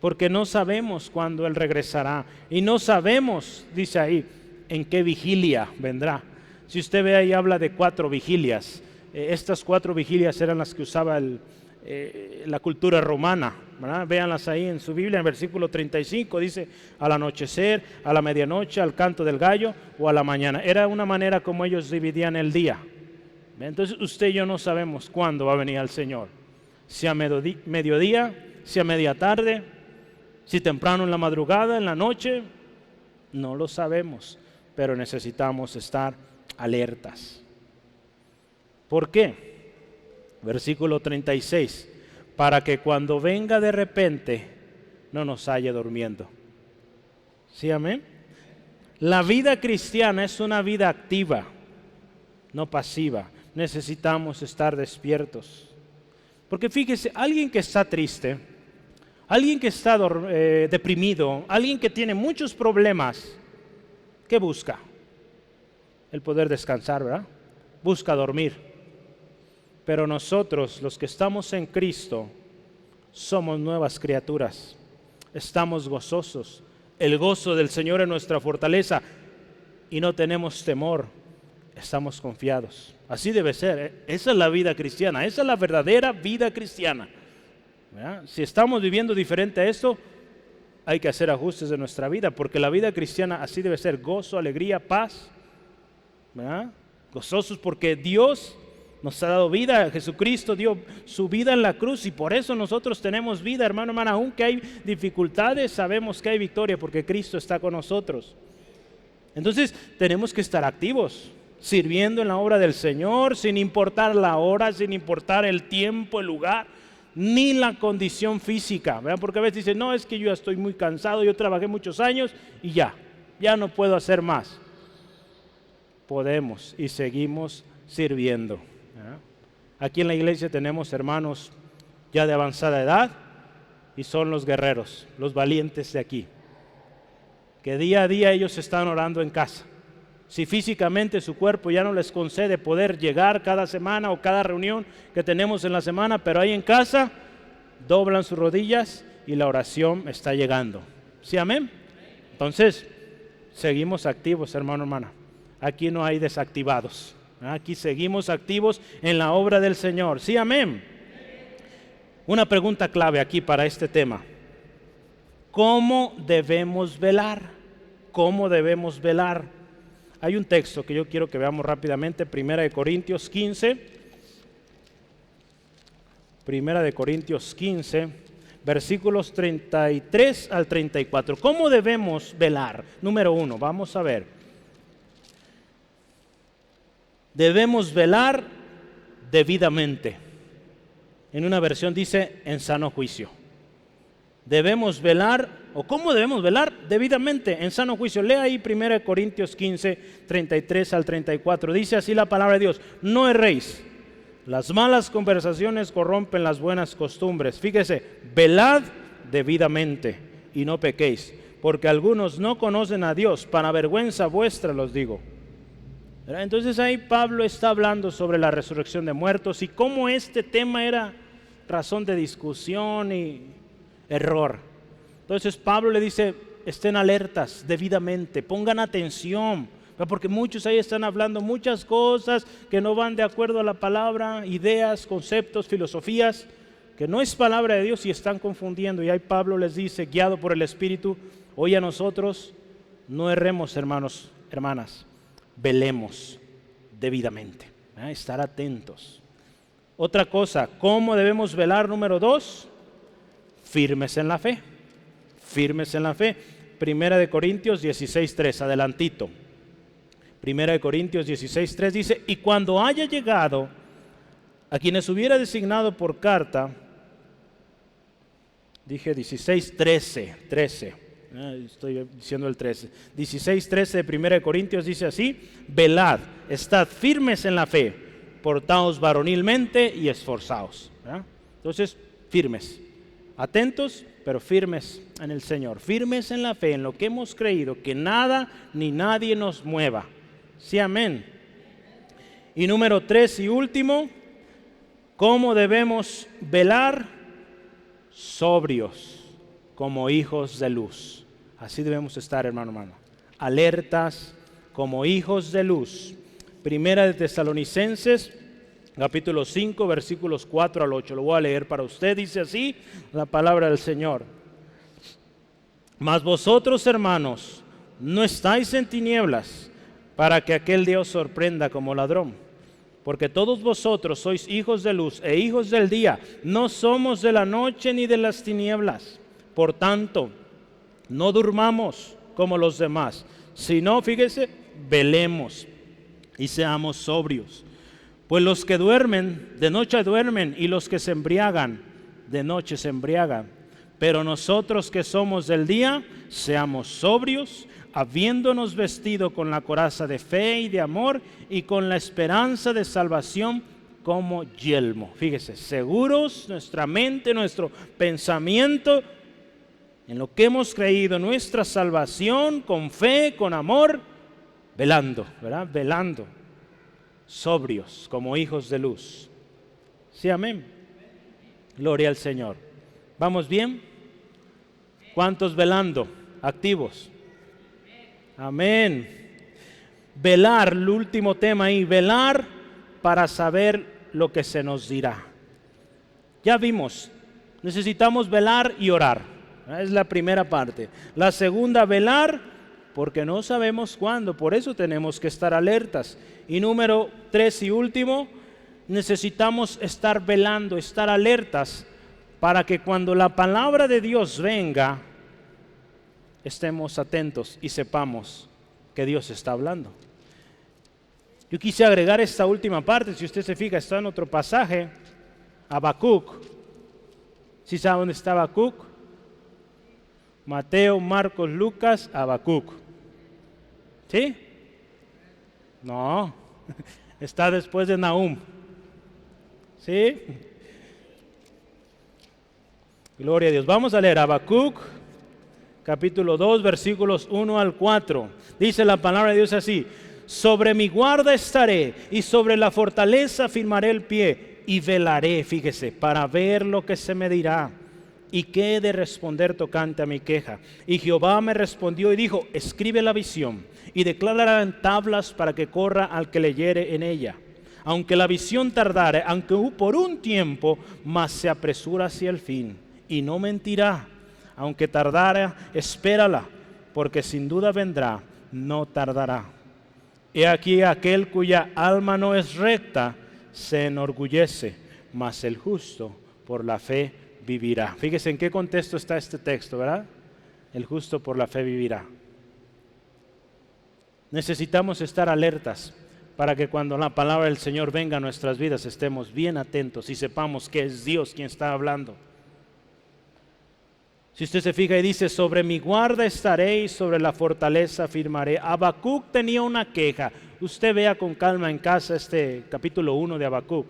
porque no sabemos cuándo Él regresará y no sabemos, dice ahí, en qué vigilia vendrá. Si usted ve ahí, habla de 4 vigilias. Estas 4 vigilias eran las que usaba la cultura romana, ¿verdad? Véanlas ahí en su Biblia, en versículo 35, dice al anochecer, a la medianoche, al canto del gallo o a la mañana. Era una manera como ellos dividían el día. Entonces usted y yo no sabemos cuándo va a venir el Señor. Si a mediodía, si a media tarde, si temprano en la madrugada, en la noche, no lo sabemos, pero necesitamos estar alertas. ¿Por qué? Versículo 36, para que cuando venga de repente no nos halle durmiendo. ¿Sí, amén? La vida cristiana es una vida activa, no pasiva. Necesitamos estar despiertos. Porque fíjese, alguien que está triste, alguien que está deprimido, alguien que tiene muchos problemas, ¿qué busca? El poder descansar, ¿verdad? Busca dormir. Pero nosotros, los que estamos en Cristo, somos nuevas criaturas. Estamos gozosos. El gozo del Señor es nuestra fortaleza y no tenemos temor. Estamos confiados. Así debe ser, ¿eh? Esa es la vida cristiana. Esa es la verdadera vida cristiana. ¿Verdad? Si estamos viviendo diferente a esto, hay que hacer ajustes en nuestra vida, porque la vida cristiana así debe ser: gozo, alegría, paz. ¿Verdad? Gozosos porque Dios nos ha dado vida. Jesucristo dio su vida en la cruz y por eso nosotros tenemos vida, hermano, hermana. Aunque hay dificultades, sabemos que hay victoria porque Cristo está con nosotros. Entonces tenemos que estar activos, sirviendo en la obra del Señor, sin importar la hora, sin importar el tiempo, el lugar, ni la condición física, ¿verdad? Porque a veces dicen, no, es que yo ya estoy muy cansado, yo trabajé muchos años y ya no puedo hacer más. Podemos y seguimos sirviendo. Aquí en la iglesia tenemos hermanos ya de avanzada edad y son los guerreros, los valientes de aquí, que día a día ellos están orando en casa. Si físicamente su cuerpo ya no les concede poder llegar cada semana o cada reunión que tenemos en la semana, pero ahí en casa doblan sus rodillas y la oración está llegando. ¿Sí, amén? Entonces, seguimos activos, hermano, hermana. Aquí no hay desactivados. Aquí seguimos activos en la obra del Señor. Sí, amén. Una pregunta clave aquí para este tema. ¿Cómo debemos velar? ¿Cómo debemos velar? Hay un texto que yo quiero que veamos rápidamente, 1 Corintios 15. 1 Corintios 15, versículos 33 al 34. ¿Cómo debemos velar? Número 1, vamos a ver. Debemos velar debidamente. En una versión dice en sano juicio. Debemos velar, o ¿cómo debemos velar? Debidamente, en sano juicio. Lea ahí 1 Corintios 15, 33 al 34. Dice así la palabra de Dios: no erréis, las malas conversaciones corrompen las buenas costumbres. Fíjese, velad debidamente y no pequéis, porque algunos no conocen a Dios, para vergüenza vuestra los digo. Entonces ahí Pablo está hablando sobre la resurrección de muertos y cómo este tema era razón de discusión y error. Entonces Pablo le dice, estén alertas debidamente, pongan atención, porque muchos ahí están hablando muchas cosas que no van de acuerdo a la palabra, ideas, conceptos, filosofías, que no es palabra de Dios y están confundiendo. Y ahí Pablo les dice, guiado por el Espíritu, hoy a nosotros no erremos, hermanos, hermanas, velemos debidamente, estar atentos. Otra cosa, ¿cómo debemos velar? Número 2, firmes en la fe. Firmes en la fe. Primera de Corintios 16:3, adelantito. Primera de Corintios 16:3 dice, y cuando haya llegado a quienes hubiera designado por carta, dije 16:13, estoy diciendo el 13, 16:13 de Primera de Corintios dice así, velad, estad firmes en la fe, portaos varonilmente y esforzaos. Entonces, firmes, atentos, pero firmes en el Señor, firmes en la fe, en lo que hemos creído, que nada ni nadie nos mueva. Sí, amén. Y número 3 y último, ¿cómo debemos velar? Sobrios, como hijos de luz. Así debemos estar, hermano. Alertas, como hijos de luz. Primera de Tesalonicenses, capítulo 5, versículos 4 al 8. Lo voy a leer para usted. Dice así la palabra del Señor. Mas vosotros, hermanos, no estáis en tinieblas, para que aquel día os sorprenda como ladrón. Porque todos vosotros sois hijos de luz e hijos del día. No somos de la noche ni de las tinieblas. Por tanto, no durmamos como los demás, sino, fíjese, velemos y seamos sobrios. Pues los que duermen, de noche duermen, y los que se embriagan, de noche se embriagan. Pero nosotros que somos del día, seamos sobrios, habiéndonos vestido con la coraza de fe y de amor, y con la esperanza de salvación como yelmo. Fíjese, seguros, nuestra mente, nuestro pensamiento, en lo que hemos creído, nuestra salvación, con fe, con amor, velando, ¿verdad? Velando, sobrios, como hijos de luz. Sí, amén. Gloria al Señor. ¿Vamos bien? ¿Cuántos velando? Activos. Amén. Velar, el último tema ahí, velar para saber lo que se nos dirá. Ya vimos, necesitamos velar y orar. Es la primera parte. La segunda, velar, porque no sabemos cuándo, por eso tenemos que estar alertas. Y número 3 y último, necesitamos estar velando, estar alertas, para que cuando la palabra de Dios venga, estemos atentos y sepamos que Dios está hablando. Yo quise agregar esta última parte, si usted se fija, está en otro pasaje, Habacuc. ¿Sí sabe dónde está Habacuc? Mateo, Marcos, Lucas, Habacuc. ¿Sí? No, está después de Nahum. ¿Sí? Gloria a Dios. Vamos a leer Habacuc, capítulo 2, versículos 1 al 4. Dice la palabra de Dios así: sobre mi guarda estaré, y sobre la fortaleza firmaré el pie, y velaré, fíjese, para ver lo que se me dirá, y qué he de responder tocante a mi queja. Y Jehová me respondió y dijo: escribe la visión, y declárala en tablas para que corra al que leyere en ella. Aunque la visión tardare, aunque por un tiempo, mas se apresura hacia el fin, y no mentirá. Aunque tardara, espérala, porque sin duda vendrá, no tardará. He aquí aquel cuya alma no es recta, se enorgullece, mas el justo por la fe vivirá. Fíjese en qué contexto está este texto, ¿verdad? El justo por la fe vivirá. Necesitamos estar alertas para que cuando la palabra del Señor venga a nuestras vidas estemos bien atentos y sepamos que es Dios quien está hablando. Si usted se fija y dice: sobre mi guarda estaré y sobre la fortaleza firmaré. Habacuc tenía una queja. Usted vea con calma en casa este capítulo 1 de Habacuc.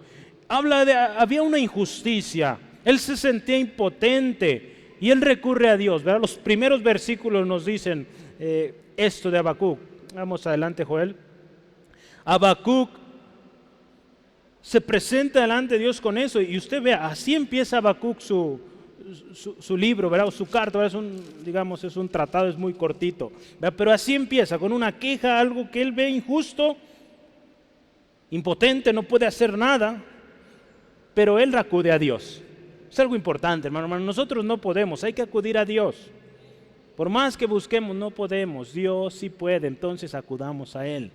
Había una injusticia. Él se sentía impotente y él recurre a Dios, ¿verdad? Los primeros versículos nos dicen esto de Habacuc. Vamos adelante, Joel. Habacuc se presenta delante de Dios con eso, y usted vea, así empieza Habacuc su libro, ¿verdad? O su carta, ¿verdad? Es un tratado, es muy cortito, ¿verdad? Pero así empieza, con una queja, algo que él ve injusto, impotente, no puede hacer nada, pero él acude a Dios. Es algo importante, hermano. Nosotros no podemos, hay que acudir a Dios. Por más que busquemos, no podemos. Dios sí puede, entonces acudamos a Él.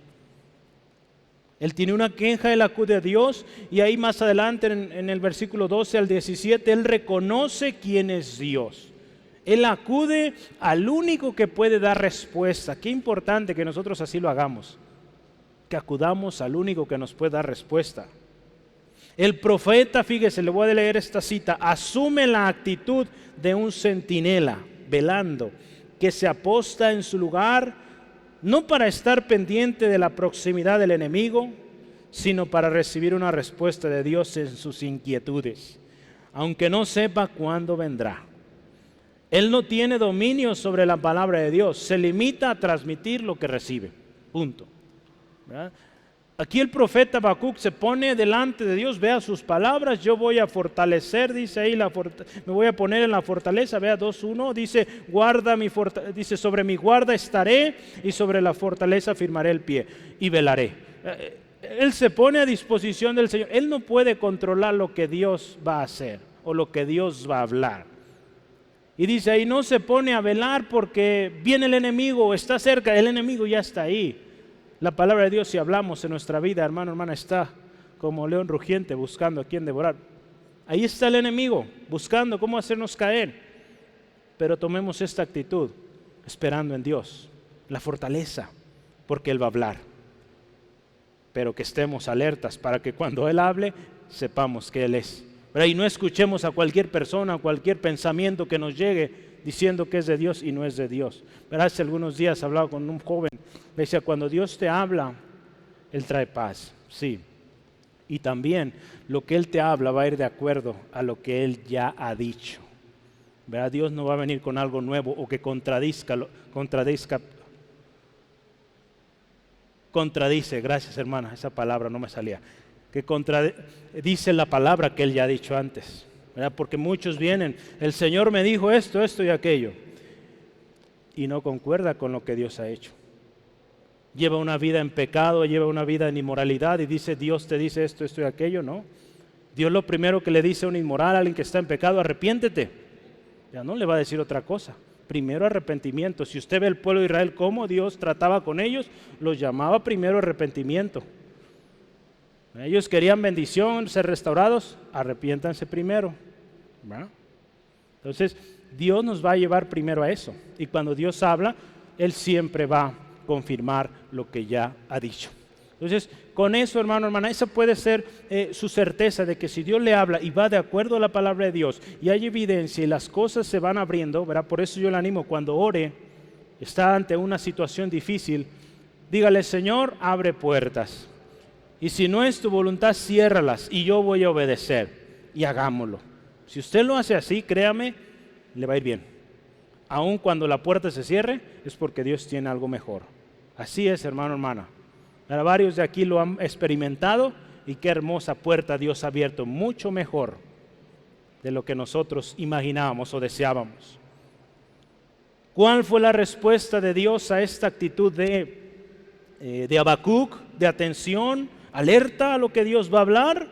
Él tiene una queja, él acude a Dios, y ahí más adelante en el versículo 12 al 17, él reconoce quién es Dios. Él acude al único que puede dar respuesta. Qué importante que nosotros así lo hagamos, que acudamos al único que nos puede dar respuesta. El profeta, fíjese, le voy a leer esta cita, asume la actitud de un centinela, velando, que se aposta en su lugar, no para estar pendiente de la proximidad del enemigo, sino para recibir una respuesta de Dios en sus inquietudes, aunque no sepa cuándo vendrá. Él no tiene dominio sobre la palabra de Dios, se limita a transmitir lo que recibe, punto. ¿Verdad? Aquí el profeta Habacuc se pone delante de Dios, vea sus palabras, yo voy a fortalecer, dice ahí, me voy a poner en la fortaleza, vea 2:1, dice, dice, sobre mi guarda estaré y sobre la fortaleza firmaré el pie y velaré. Él se pone a disposición del Señor, él no puede controlar lo que Dios va a hacer o lo que Dios va a hablar. Y dice ahí, no se pone a velar porque viene el enemigo, está cerca, el enemigo ya está ahí. La palabra de Dios, si hablamos en nuestra vida, hermano, hermana, está como león rugiente buscando a quien devorar. Ahí está el enemigo, buscando cómo hacernos caer. Pero tomemos esta actitud, esperando en Dios, la fortaleza, porque Él va a hablar. Pero que estemos alertas para que cuando Él hable, sepamos que Él es. Y no escuchemos a cualquier persona, a cualquier pensamiento que nos llegue, diciendo que es de Dios y no es de Dios. Hace algunos días hablaba con un joven, me decía, cuando Dios te habla, Él trae paz, sí. Y también lo que Él te habla va a ir de acuerdo a lo que Él ya ha dicho. ¿Verdad? Dios no va a venir con algo nuevo o que contradice, gracias hermana, esa palabra no me salía, que dice la palabra que Él ya ha dicho antes. ¿Verdad? Porque muchos vienen, el Señor me dijo esto, esto y aquello, y no concuerda con lo que Dios ha hecho. Lleva una vida en pecado, lleva una vida en inmoralidad y dice, Dios te dice esto, esto y aquello, ¿no? Dios lo primero que le dice a un inmoral, a alguien que está en pecado, arrepiéntete. Ya no le va a decir otra cosa. Primero arrepentimiento. Si usted ve el pueblo de Israel, cómo Dios trataba con ellos, los llamaba primero arrepentimiento. Ellos querían bendición, ser restaurados, arrepiéntanse primero. ¿Verdad? Entonces, Dios nos va a llevar primero a eso. Y cuando Dios habla, Él siempre va a confirmar lo que ya ha dicho. Entonces, con eso, hermano, hermana, esa puede ser su certeza de que si Dios le habla y va de acuerdo a la palabra de Dios y hay evidencia y las cosas se van abriendo, ¿verdad? Por eso yo le animo, cuando ore, está ante una situación difícil, dígale, Señor, abre puertas. Y si no es tu voluntad, ciérralas y yo voy a obedecer y hagámoslo. Si usted lo hace así, créame, le va a ir bien. Aun cuando la puerta se cierre, es porque Dios tiene algo mejor. Así es, hermano, hermana. Ahora, varios de aquí lo han experimentado y qué hermosa puerta Dios ha abierto, mucho mejor de lo que nosotros imaginábamos o deseábamos. ¿Cuál fue la respuesta de Dios a esta actitud de Habacuc, de atención, alerta a lo que Dios va a hablar?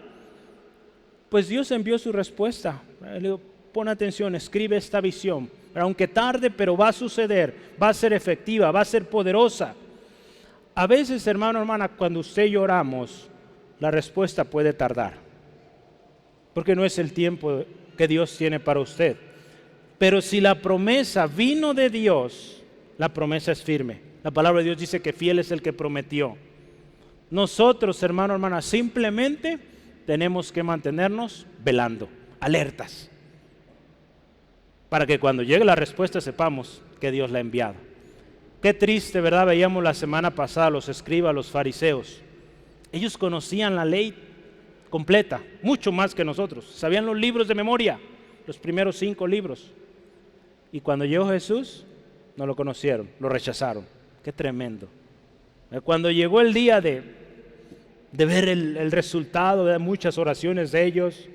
Pues Dios envió su respuesta. Le digo, pon atención, escribe esta visión. Aunque tarde, pero va a suceder, va a ser efectiva, va a ser poderosa. A veces, hermano, hermana, cuando usted y oramos, la respuesta puede tardar, porque no es el tiempo que Dios tiene para usted. Pero si la promesa vino de Dios, la promesa es firme. La palabra de Dios dice que fiel es el que prometió. Nosotros, hermano, hermana, simplemente tenemos que mantenernos velando, alertas, para que cuando llegue la respuesta sepamos que Dios la ha enviado. Qué triste, ¿verdad? Veíamos la semana pasada los escribas, los fariseos. Ellos conocían la ley completa, mucho más que nosotros. Sabían los libros de memoria, los primeros 5 libros. Y cuando llegó Jesús, no lo conocieron, lo rechazaron. Qué tremendo. Cuando llegó el día de ver el resultado de muchas oraciones de ellos,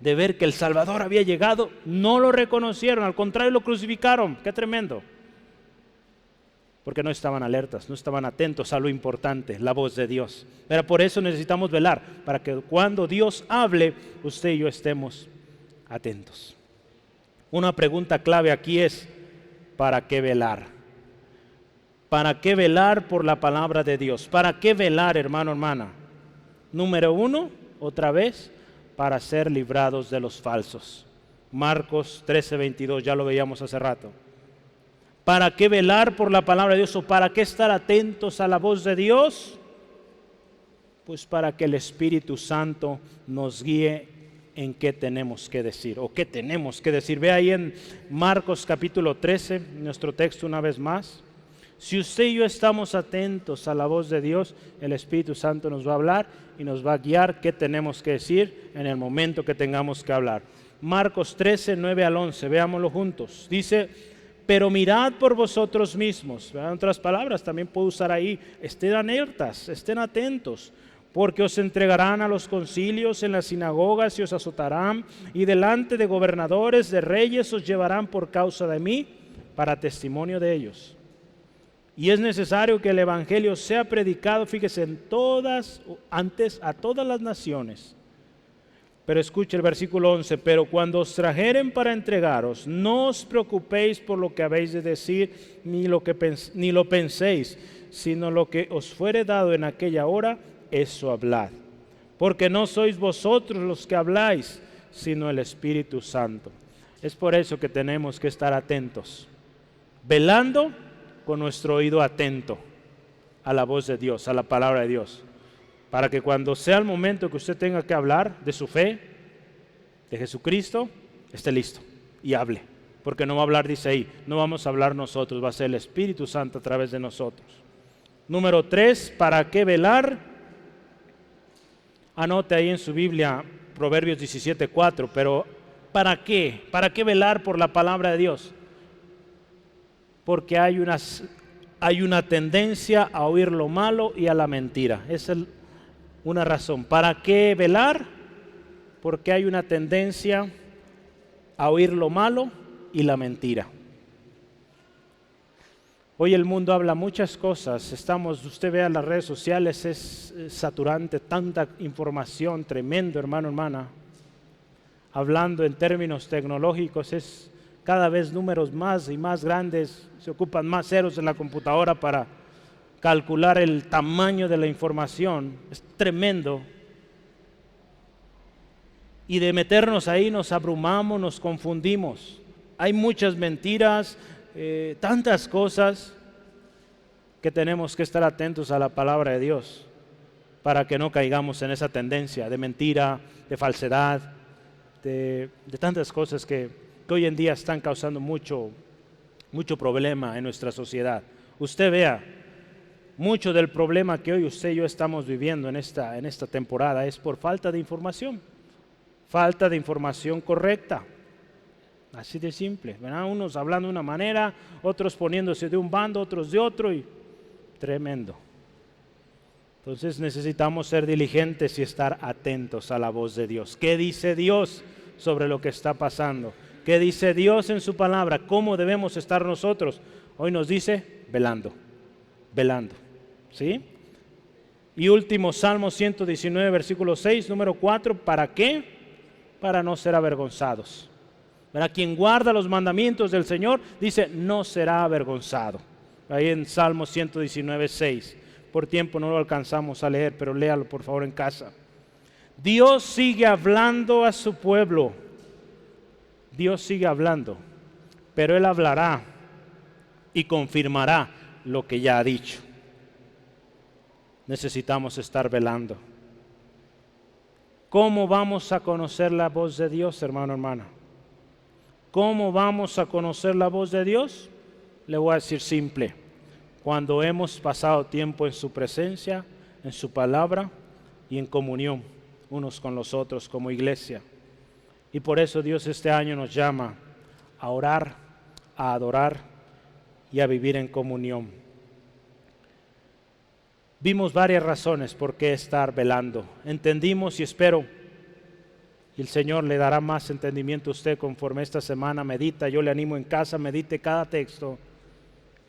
de ver que el Salvador había llegado, no lo reconocieron, al contrario lo crucificaron. ¡Qué tremendo! Porque no estaban alertas, no estaban atentos a lo importante, la voz de Dios. Pero por eso necesitamos velar, para que cuando Dios hable, usted y yo estemos atentos. Una pregunta clave aquí es, ¿para qué velar? ¿Para qué velar por la palabra de Dios? ¿Para qué velar, hermano, hermana? Número 1, otra vez, para ser librados de los falsos. Marcos 13:22, ya lo veíamos hace rato. ¿Para qué velar por la palabra de Dios o para qué estar atentos a la voz de Dios? Pues para que el Espíritu Santo nos guíe en qué tenemos que decir o qué tenemos que decir. Ve ahí en Marcos capítulo 13, nuestro texto una vez más. Si usted y yo estamos atentos a la voz de Dios, el Espíritu Santo nos va a hablar y nos va a guiar qué tenemos que decir en el momento que tengamos que hablar. Marcos 13, 9 al 11, veámoslo juntos. Dice: pero mirad por vosotros mismos. En otras palabras, también puedo usar ahí, estén alertas, estén atentos, porque os entregarán a los concilios en las sinagogas y os azotarán, y delante de gobernadores, de reyes os llevarán por causa de mí, para testimonio de ellos. Y es necesario que el evangelio sea predicado, fíjese, antes a todas las naciones. Pero escuche el versículo 11, pero cuando os trajeren para entregaros, no os preocupéis por lo que habéis de decir, ni lo penséis, sino lo que os fuere dado en aquella hora, eso hablad. Porque no sois vosotros los que habláis, sino el Espíritu Santo. Es por eso que tenemos que estar atentos, velando con nuestro oído atento a la voz de Dios, a la palabra de Dios, para que cuando sea el momento que usted tenga que hablar de su fe, de Jesucristo, esté listo y hable. Porque no va a hablar, dice ahí, no vamos a hablar nosotros, va a ser el Espíritu Santo a través de nosotros. Número 3, ¿para qué velar? Anote ahí en su Biblia Proverbios 17:4, pero ¿para qué? ¿Para qué velar por la palabra de Dios? Porque hay una tendencia a oír lo malo y a la mentira. Esa es una razón. ¿Para qué velar? Porque hay una tendencia a oír lo malo y la mentira. Hoy el mundo habla muchas cosas. Usted vea las redes sociales, es saturante, tanta información, tremendo, hermano, hermana. Hablando en términos tecnológicos, es cada vez números más y más grandes, se ocupan más ceros en la computadora para calcular el tamaño de la información. Es tremendo. Y de meternos ahí nos abrumamos, nos confundimos. Hay muchas mentiras, tantas cosas que tenemos que estar atentos a la palabra de Dios para que no caigamos en esa tendencia de mentira, de falsedad, de tantas cosas que hoy en día están causando mucho problema en nuestra sociedad. Usted vea, mucho del problema que hoy usted y yo estamos viviendo en esta temporada es por falta de información correcta. Así de simple, ¿verdad? Unos hablando de una manera, otros poniéndose de un bando, otros de otro, y tremendo. Entonces necesitamos ser diligentes y estar atentos a la voz de Dios. ¿Qué dice Dios sobre lo que está pasando? ¿Qué dice Dios en su palabra? ¿Cómo debemos estar nosotros? Hoy nos dice, velando. ¿Sí? Y último, Salmo 119, versículo 6, número 4, ¿para qué? Para no ser avergonzados. ¿Verdad? Quien guarda los mandamientos del Señor, dice, no será avergonzado. Ahí en Salmo 119, 6. Por tiempo no lo alcanzamos a leer, pero léalo por favor en casa. Dios sigue hablando a su pueblo. Dios sigue hablando, pero Él hablará y confirmará lo que ya ha dicho. Necesitamos estar velando. ¿Cómo vamos a conocer la voz de Dios, hermano, hermana? ¿Cómo vamos a conocer la voz de Dios? Le voy a decir simple. Cuando hemos pasado tiempo en su presencia, en su palabra y en comunión unos con los otros como iglesia. Y por eso Dios este año nos llama a orar, a adorar y a vivir en comunión. Vimos varias razones por qué estar velando. Entendimos y espero Y el Señor le dará más entendimiento a usted conforme esta semana medita. Yo le animo en casa, medite cada texto.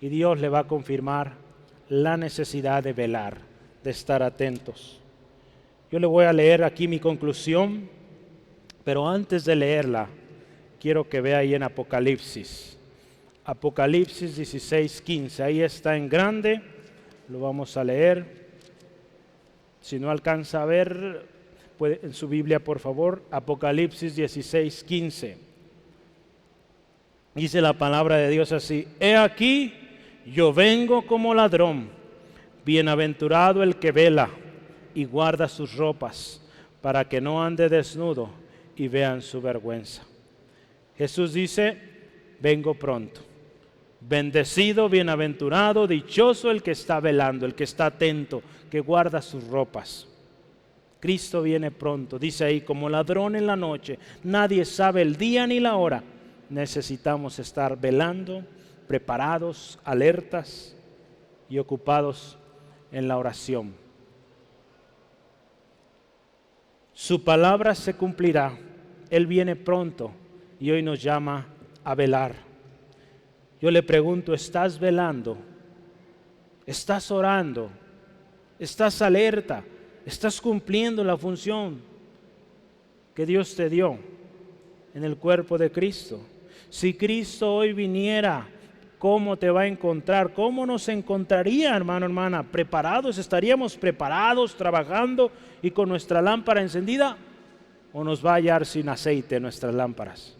Y Dios le va a confirmar la necesidad de velar, de estar atentos. Yo le voy a leer aquí mi conclusión, pero antes de leerla, quiero que vea ahí en Apocalipsis. Apocalipsis 16:15, ahí está en grande, lo vamos a leer. Si no alcanza a ver, puede, en su Biblia por favor, Apocalipsis 16:15. Dice la palabra de Dios así: He aquí, yo vengo como ladrón, bienaventurado el que vela y guarda sus ropas, para que no ande desnudo y vean su vergüenza. Jesús dice: vengo pronto. Bendecido, bienaventurado, dichoso el que está velando, el que está atento, que guarda sus ropas. Cristo viene pronto, dice ahí, como ladrón en la noche. Nadie sabe el día ni la hora. Necesitamos estar velando, preparados, alertas y ocupados en la oración. Su palabra se cumplirá. Él viene pronto y hoy nos llama a velar. Yo le pregunto, ¿estás velando? ¿Estás orando? ¿Estás alerta? ¿Estás cumpliendo la función que Dios te dio en el cuerpo de Cristo? Si Cristo hoy viniera, ¿cómo te va a encontrar? ¿Cómo nos encontraría, hermano, hermana? ¿Preparados? ¿Estaríamos preparados, trabajando y con nuestra lámpara encendida? ¿O nos va a hallar sin aceite nuestras lámparas?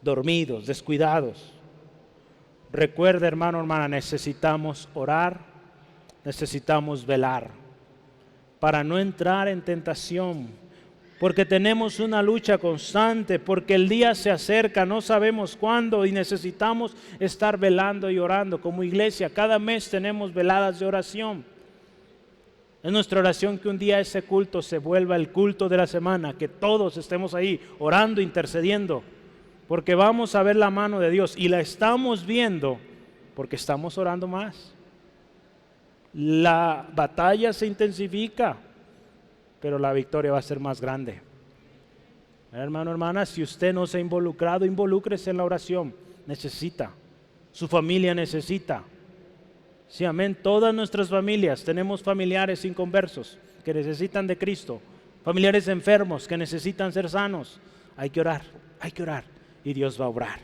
Dormidos, descuidados. Recuerda, hermano, hermana, necesitamos orar, necesitamos velar para no entrar en tentación, porque tenemos una lucha constante, porque el día se acerca, no sabemos cuándo y necesitamos estar velando y orando. Como iglesia, cada mes tenemos veladas de oración. Es nuestra oración que un día ese culto se vuelva el culto de la semana, que todos estemos ahí orando, intercediendo, porque vamos a ver la mano de Dios y la estamos viendo porque estamos orando más. La batalla se intensifica, pero la victoria va a ser más grande. Hermano, hermana, si usted no se ha involucrado, involúcrese en la oración. Necesita, su familia necesita. Sí, amén. Todas nuestras familias, tenemos familiares inconversos que necesitan de Cristo, familiares enfermos que necesitan ser sanos. Hay que orar y Dios va a obrar.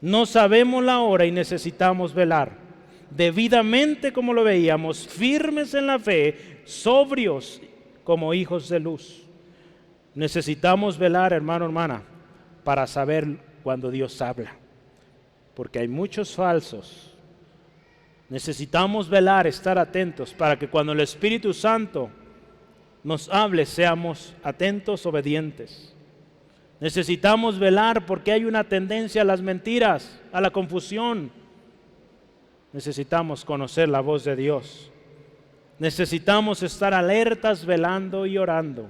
No sabemos la hora y necesitamos velar debidamente, como lo veíamos, firmes en la fe, sobrios como hijos de luz. Necesitamos velar, hermano, hermana, para saber cuando Dios habla, porque hay muchos falsos. Necesitamos velar, estar atentos, para que cuando el Espíritu Santo nos hable, seamos atentos, obedientes. Necesitamos velar porque hay una tendencia a las mentiras, a la confusión. Necesitamos conocer la voz de Dios. Necesitamos estar alertas, velando y orando.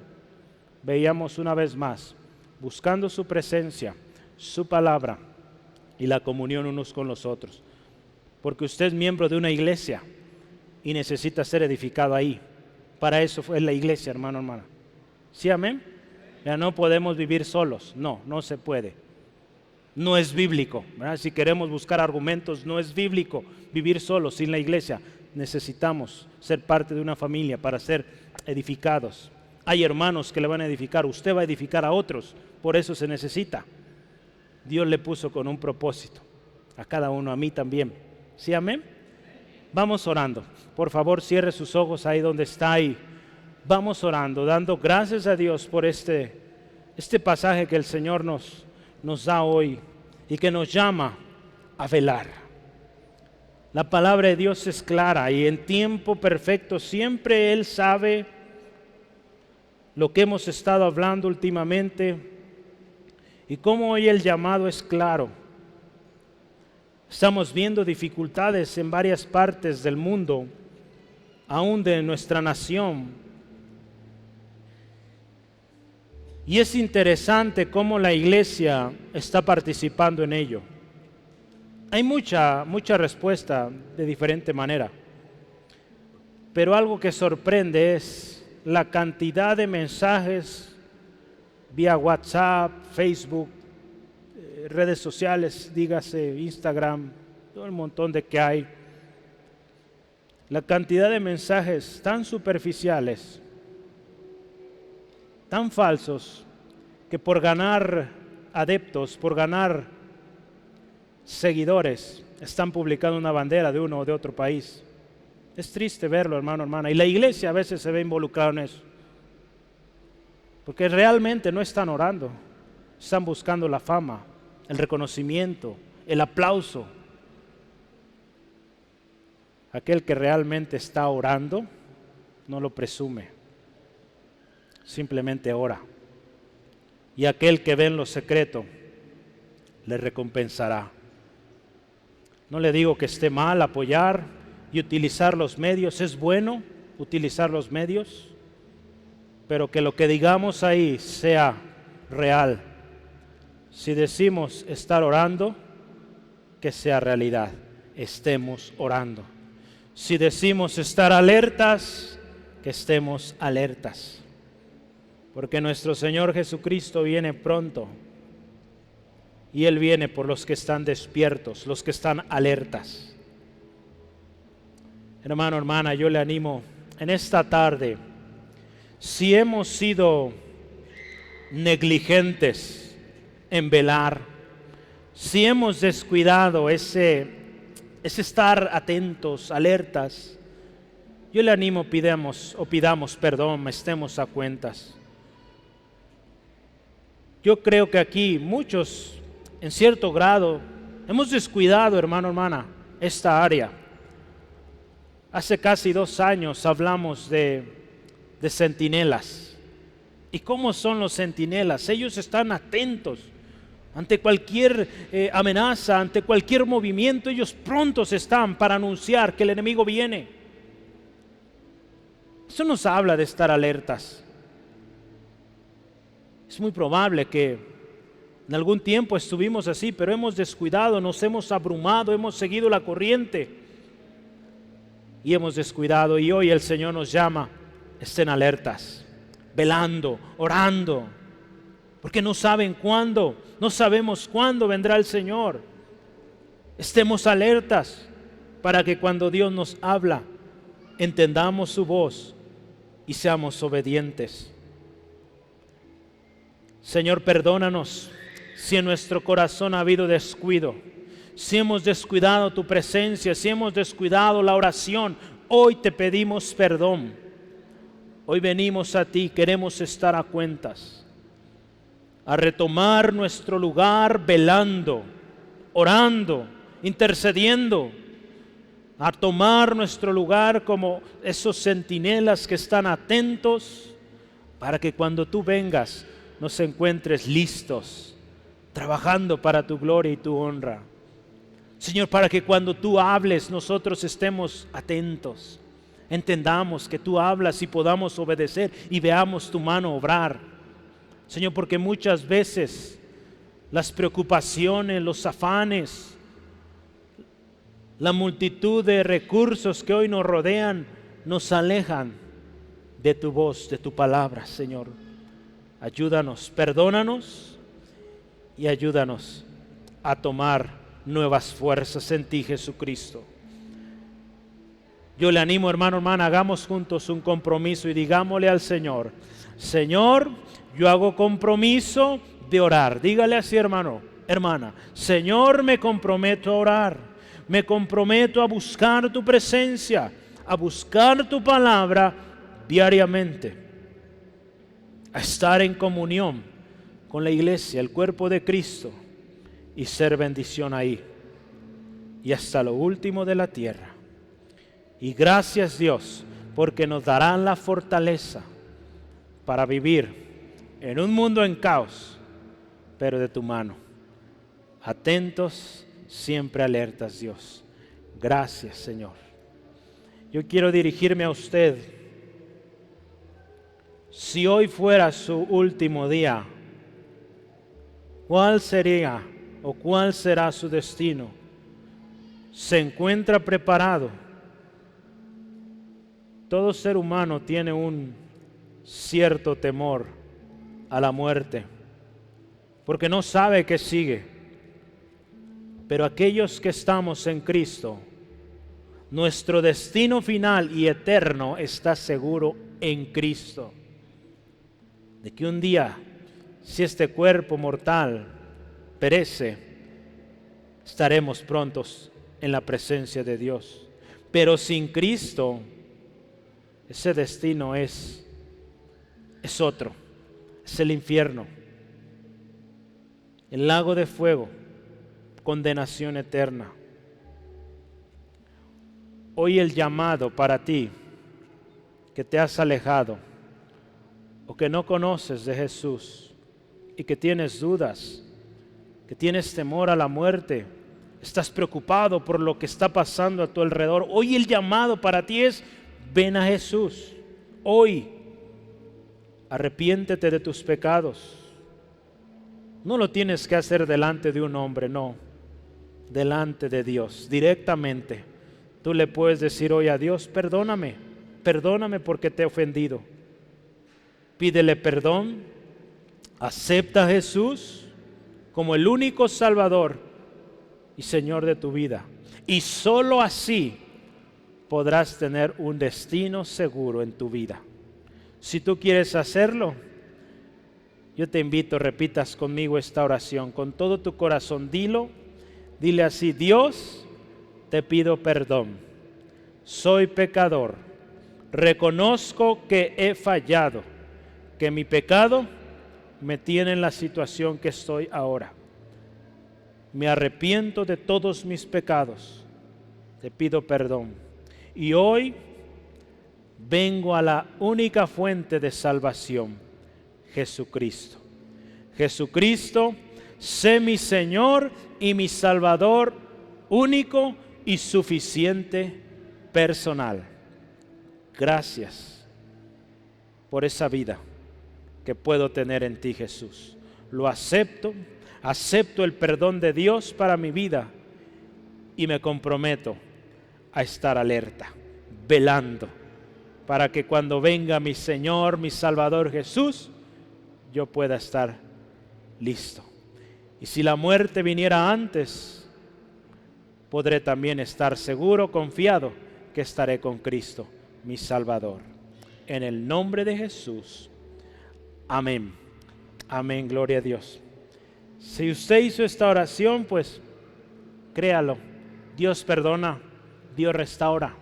Veíamos una vez más, buscando su presencia, su palabra y la comunión unos con los otros. Porque usted es miembro de una iglesia y necesita ser edificado ahí. Para eso fue la iglesia, hermano, hermana. ¿Sí, amén? Ya no podemos vivir solos. No, no se puede. No es bíblico, ¿verdad? Si queremos buscar argumentos, no es bíblico vivir solos sin la iglesia. Necesitamos ser parte de una familia para ser edificados. Hay hermanos que le van a edificar, usted va a edificar a otros, por eso se necesita. Dios le puso con un propósito, a cada uno, a mí también. ¿Sí, amén? Vamos orando. Por favor, cierre sus ojos ahí donde está ahí. Vamos orando, dando gracias a Dios por este pasaje que el Señor nos da hoy y que nos llama a velar. La palabra de Dios es clara y en tiempo perfecto siempre Él sabe lo que hemos estado hablando últimamente y cómo hoy el llamado es claro. Estamos viendo dificultades en varias partes del mundo, aún de nuestra nación. Y es interesante cómo la iglesia está participando en ello. Hay mucha respuesta de diferente manera. Pero algo que sorprende es la cantidad de mensajes vía WhatsApp, Facebook, redes sociales, dígase Instagram, todo el montón de que hay. La cantidad de mensajes tan superficiales, tan falsos, que por ganar adeptos, por ganar seguidores, están publicando una bandera de uno o de otro país. Es triste verlo, hermano, hermana. Y la iglesia a veces se ve involucrada en eso. Porque realmente no están orando. Están buscando la fama, el reconocimiento, el aplauso. Aquel que realmente está orando no lo presume. Simplemente ora. Y aquel que ve en lo secreto le recompensará. No le digo que esté mal apoyar y utilizar los medios. Es bueno utilizar los medios, pero que lo que digamos ahí sea real. Si decimos estar orando, que sea realidad. Estemos orando. Si decimos estar alertas, que estemos alertas. Porque nuestro Señor Jesucristo viene pronto. Y Él viene por los que están despiertos, los que están alertas. Hermano, hermana, yo le animo en esta tarde, si hemos sido negligentes en velar, si hemos descuidado ese estar atentos, alertas, yo le animo, pidamos perdón, estemos a cuentas. Yo creo que aquí muchos, en cierto grado, hemos descuidado, hermano, hermana, esta área. Hace casi 2 años hablamos de centinelas. ¿Y cómo son los centinelas? Ellos están atentos ante cualquier amenaza, ante cualquier movimiento. Ellos prontos están para anunciar que el enemigo viene. Eso nos habla de estar alertas. Es muy probable que en algún tiempo estuvimos así, pero hemos descuidado, nos hemos abrumado, hemos seguido la corriente y hemos descuidado. Y hoy el Señor nos llama, estén alertas, velando, orando, porque no saben cuándo, no sabemos cuándo vendrá el Señor. Estemos alertas para que cuando Dios nos habla, entendamos su voz y seamos obedientes. Señor, perdónanos si en nuestro corazón ha habido descuido, si hemos descuidado tu presencia, si hemos descuidado la oración. Hoy te pedimos perdón. Hoy venimos a ti, queremos estar a cuentas, a retomar nuestro lugar velando, orando, intercediendo, a tomar nuestro lugar como esos centinelas que están atentos para que cuando tú vengas nos encuentres listos, trabajando para tu gloria y tu honra. Señor, para que cuando tú hables nosotros estemos atentos, entendamos que tú hablas y podamos obedecer y veamos tu mano obrar. Señor, porque muchas veces las preocupaciones, los afanes, la multitud de recursos que hoy nos rodean nos alejan de tu voz, de tu palabra, Señor. Ayúdanos, perdónanos y ayúdanos a tomar nuevas fuerzas en ti, Jesucristo. Yo le animo, hermano, hermana, hagamos juntos un compromiso y digámosle al Señor: Señor, yo hago compromiso de orar. Dígale así, hermano, hermana: Señor, me comprometo a orar, me comprometo a buscar tu presencia, a buscar tu palabra diariamente, a estar en comunión con la iglesia, el cuerpo de Cristo, y ser bendición ahí y hasta lo último de la tierra. Y gracias, Dios, porque nos darán la fortaleza para vivir en un mundo en caos, pero de tu mano. Atentos, siempre alertas, Dios. Gracias, Señor. Yo quiero dirigirme a usted. Si hoy fuera su último día, ¿cuál sería o cuál será su destino? ¿Se encuentra preparado? Todo ser humano tiene un cierto temor a la muerte, porque no sabe qué sigue. Pero aquellos que estamos en Cristo, nuestro destino final y eterno está seguro en Cristo. De que un día, si este cuerpo mortal perece, estaremos prontos en la presencia de Dios. Pero sin Cristo, ese destino es otro, es el infierno, el lago de fuego, condenación eterna. Hoy el llamado para ti, que te has alejado o que no conoces de Jesús y que tienes dudas, que tienes temor a la muerte, estás preocupado por lo que está pasando a tu alrededor. Hoy el llamado para ti es: ven a Jesús. Hoy, arrepiéntete de tus pecados. No lo tienes que hacer delante de un hombre, no, delante de Dios, directamente. Tú le puedes decir hoy a Dios: perdóname, perdóname porque te he ofendido. Pídele perdón, acepta a Jesús como el único Salvador y Señor de tu vida. Y solo así podrás tener un destino seguro en tu vida. Si tú quieres hacerlo, yo te invito, repitas conmigo esta oración con todo tu corazón. Dile así: Dios, te pido perdón. Soy pecador. Reconozco que he fallado, que mi pecado me tiene en la situación que estoy ahora. Me arrepiento de todos mis pecados. Te pido perdón. Y hoy vengo a la única fuente de salvación, Jesucristo. Jesucristo, sé mi Señor y mi Salvador único y suficiente, personal. Gracias por esa vida que puedo tener en ti, Jesús. Lo acepto, acepto el perdón de Dios para mi vida y me comprometo a estar alerta, velando, para que cuando venga mi Señor, mi Salvador Jesús, yo pueda estar listo. Y si la muerte viniera antes, podré también estar seguro, confiado, que estaré con Cristo, mi Salvador. En el nombre de Jesús. Amén. Amén, gloria a Dios. Si usted hizo esta oración, pues créalo. Dios perdona, Dios restaura.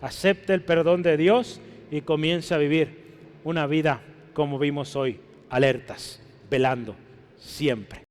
Acepte el perdón de Dios y comience a vivir una vida como vimos hoy, alertas, velando, siempre.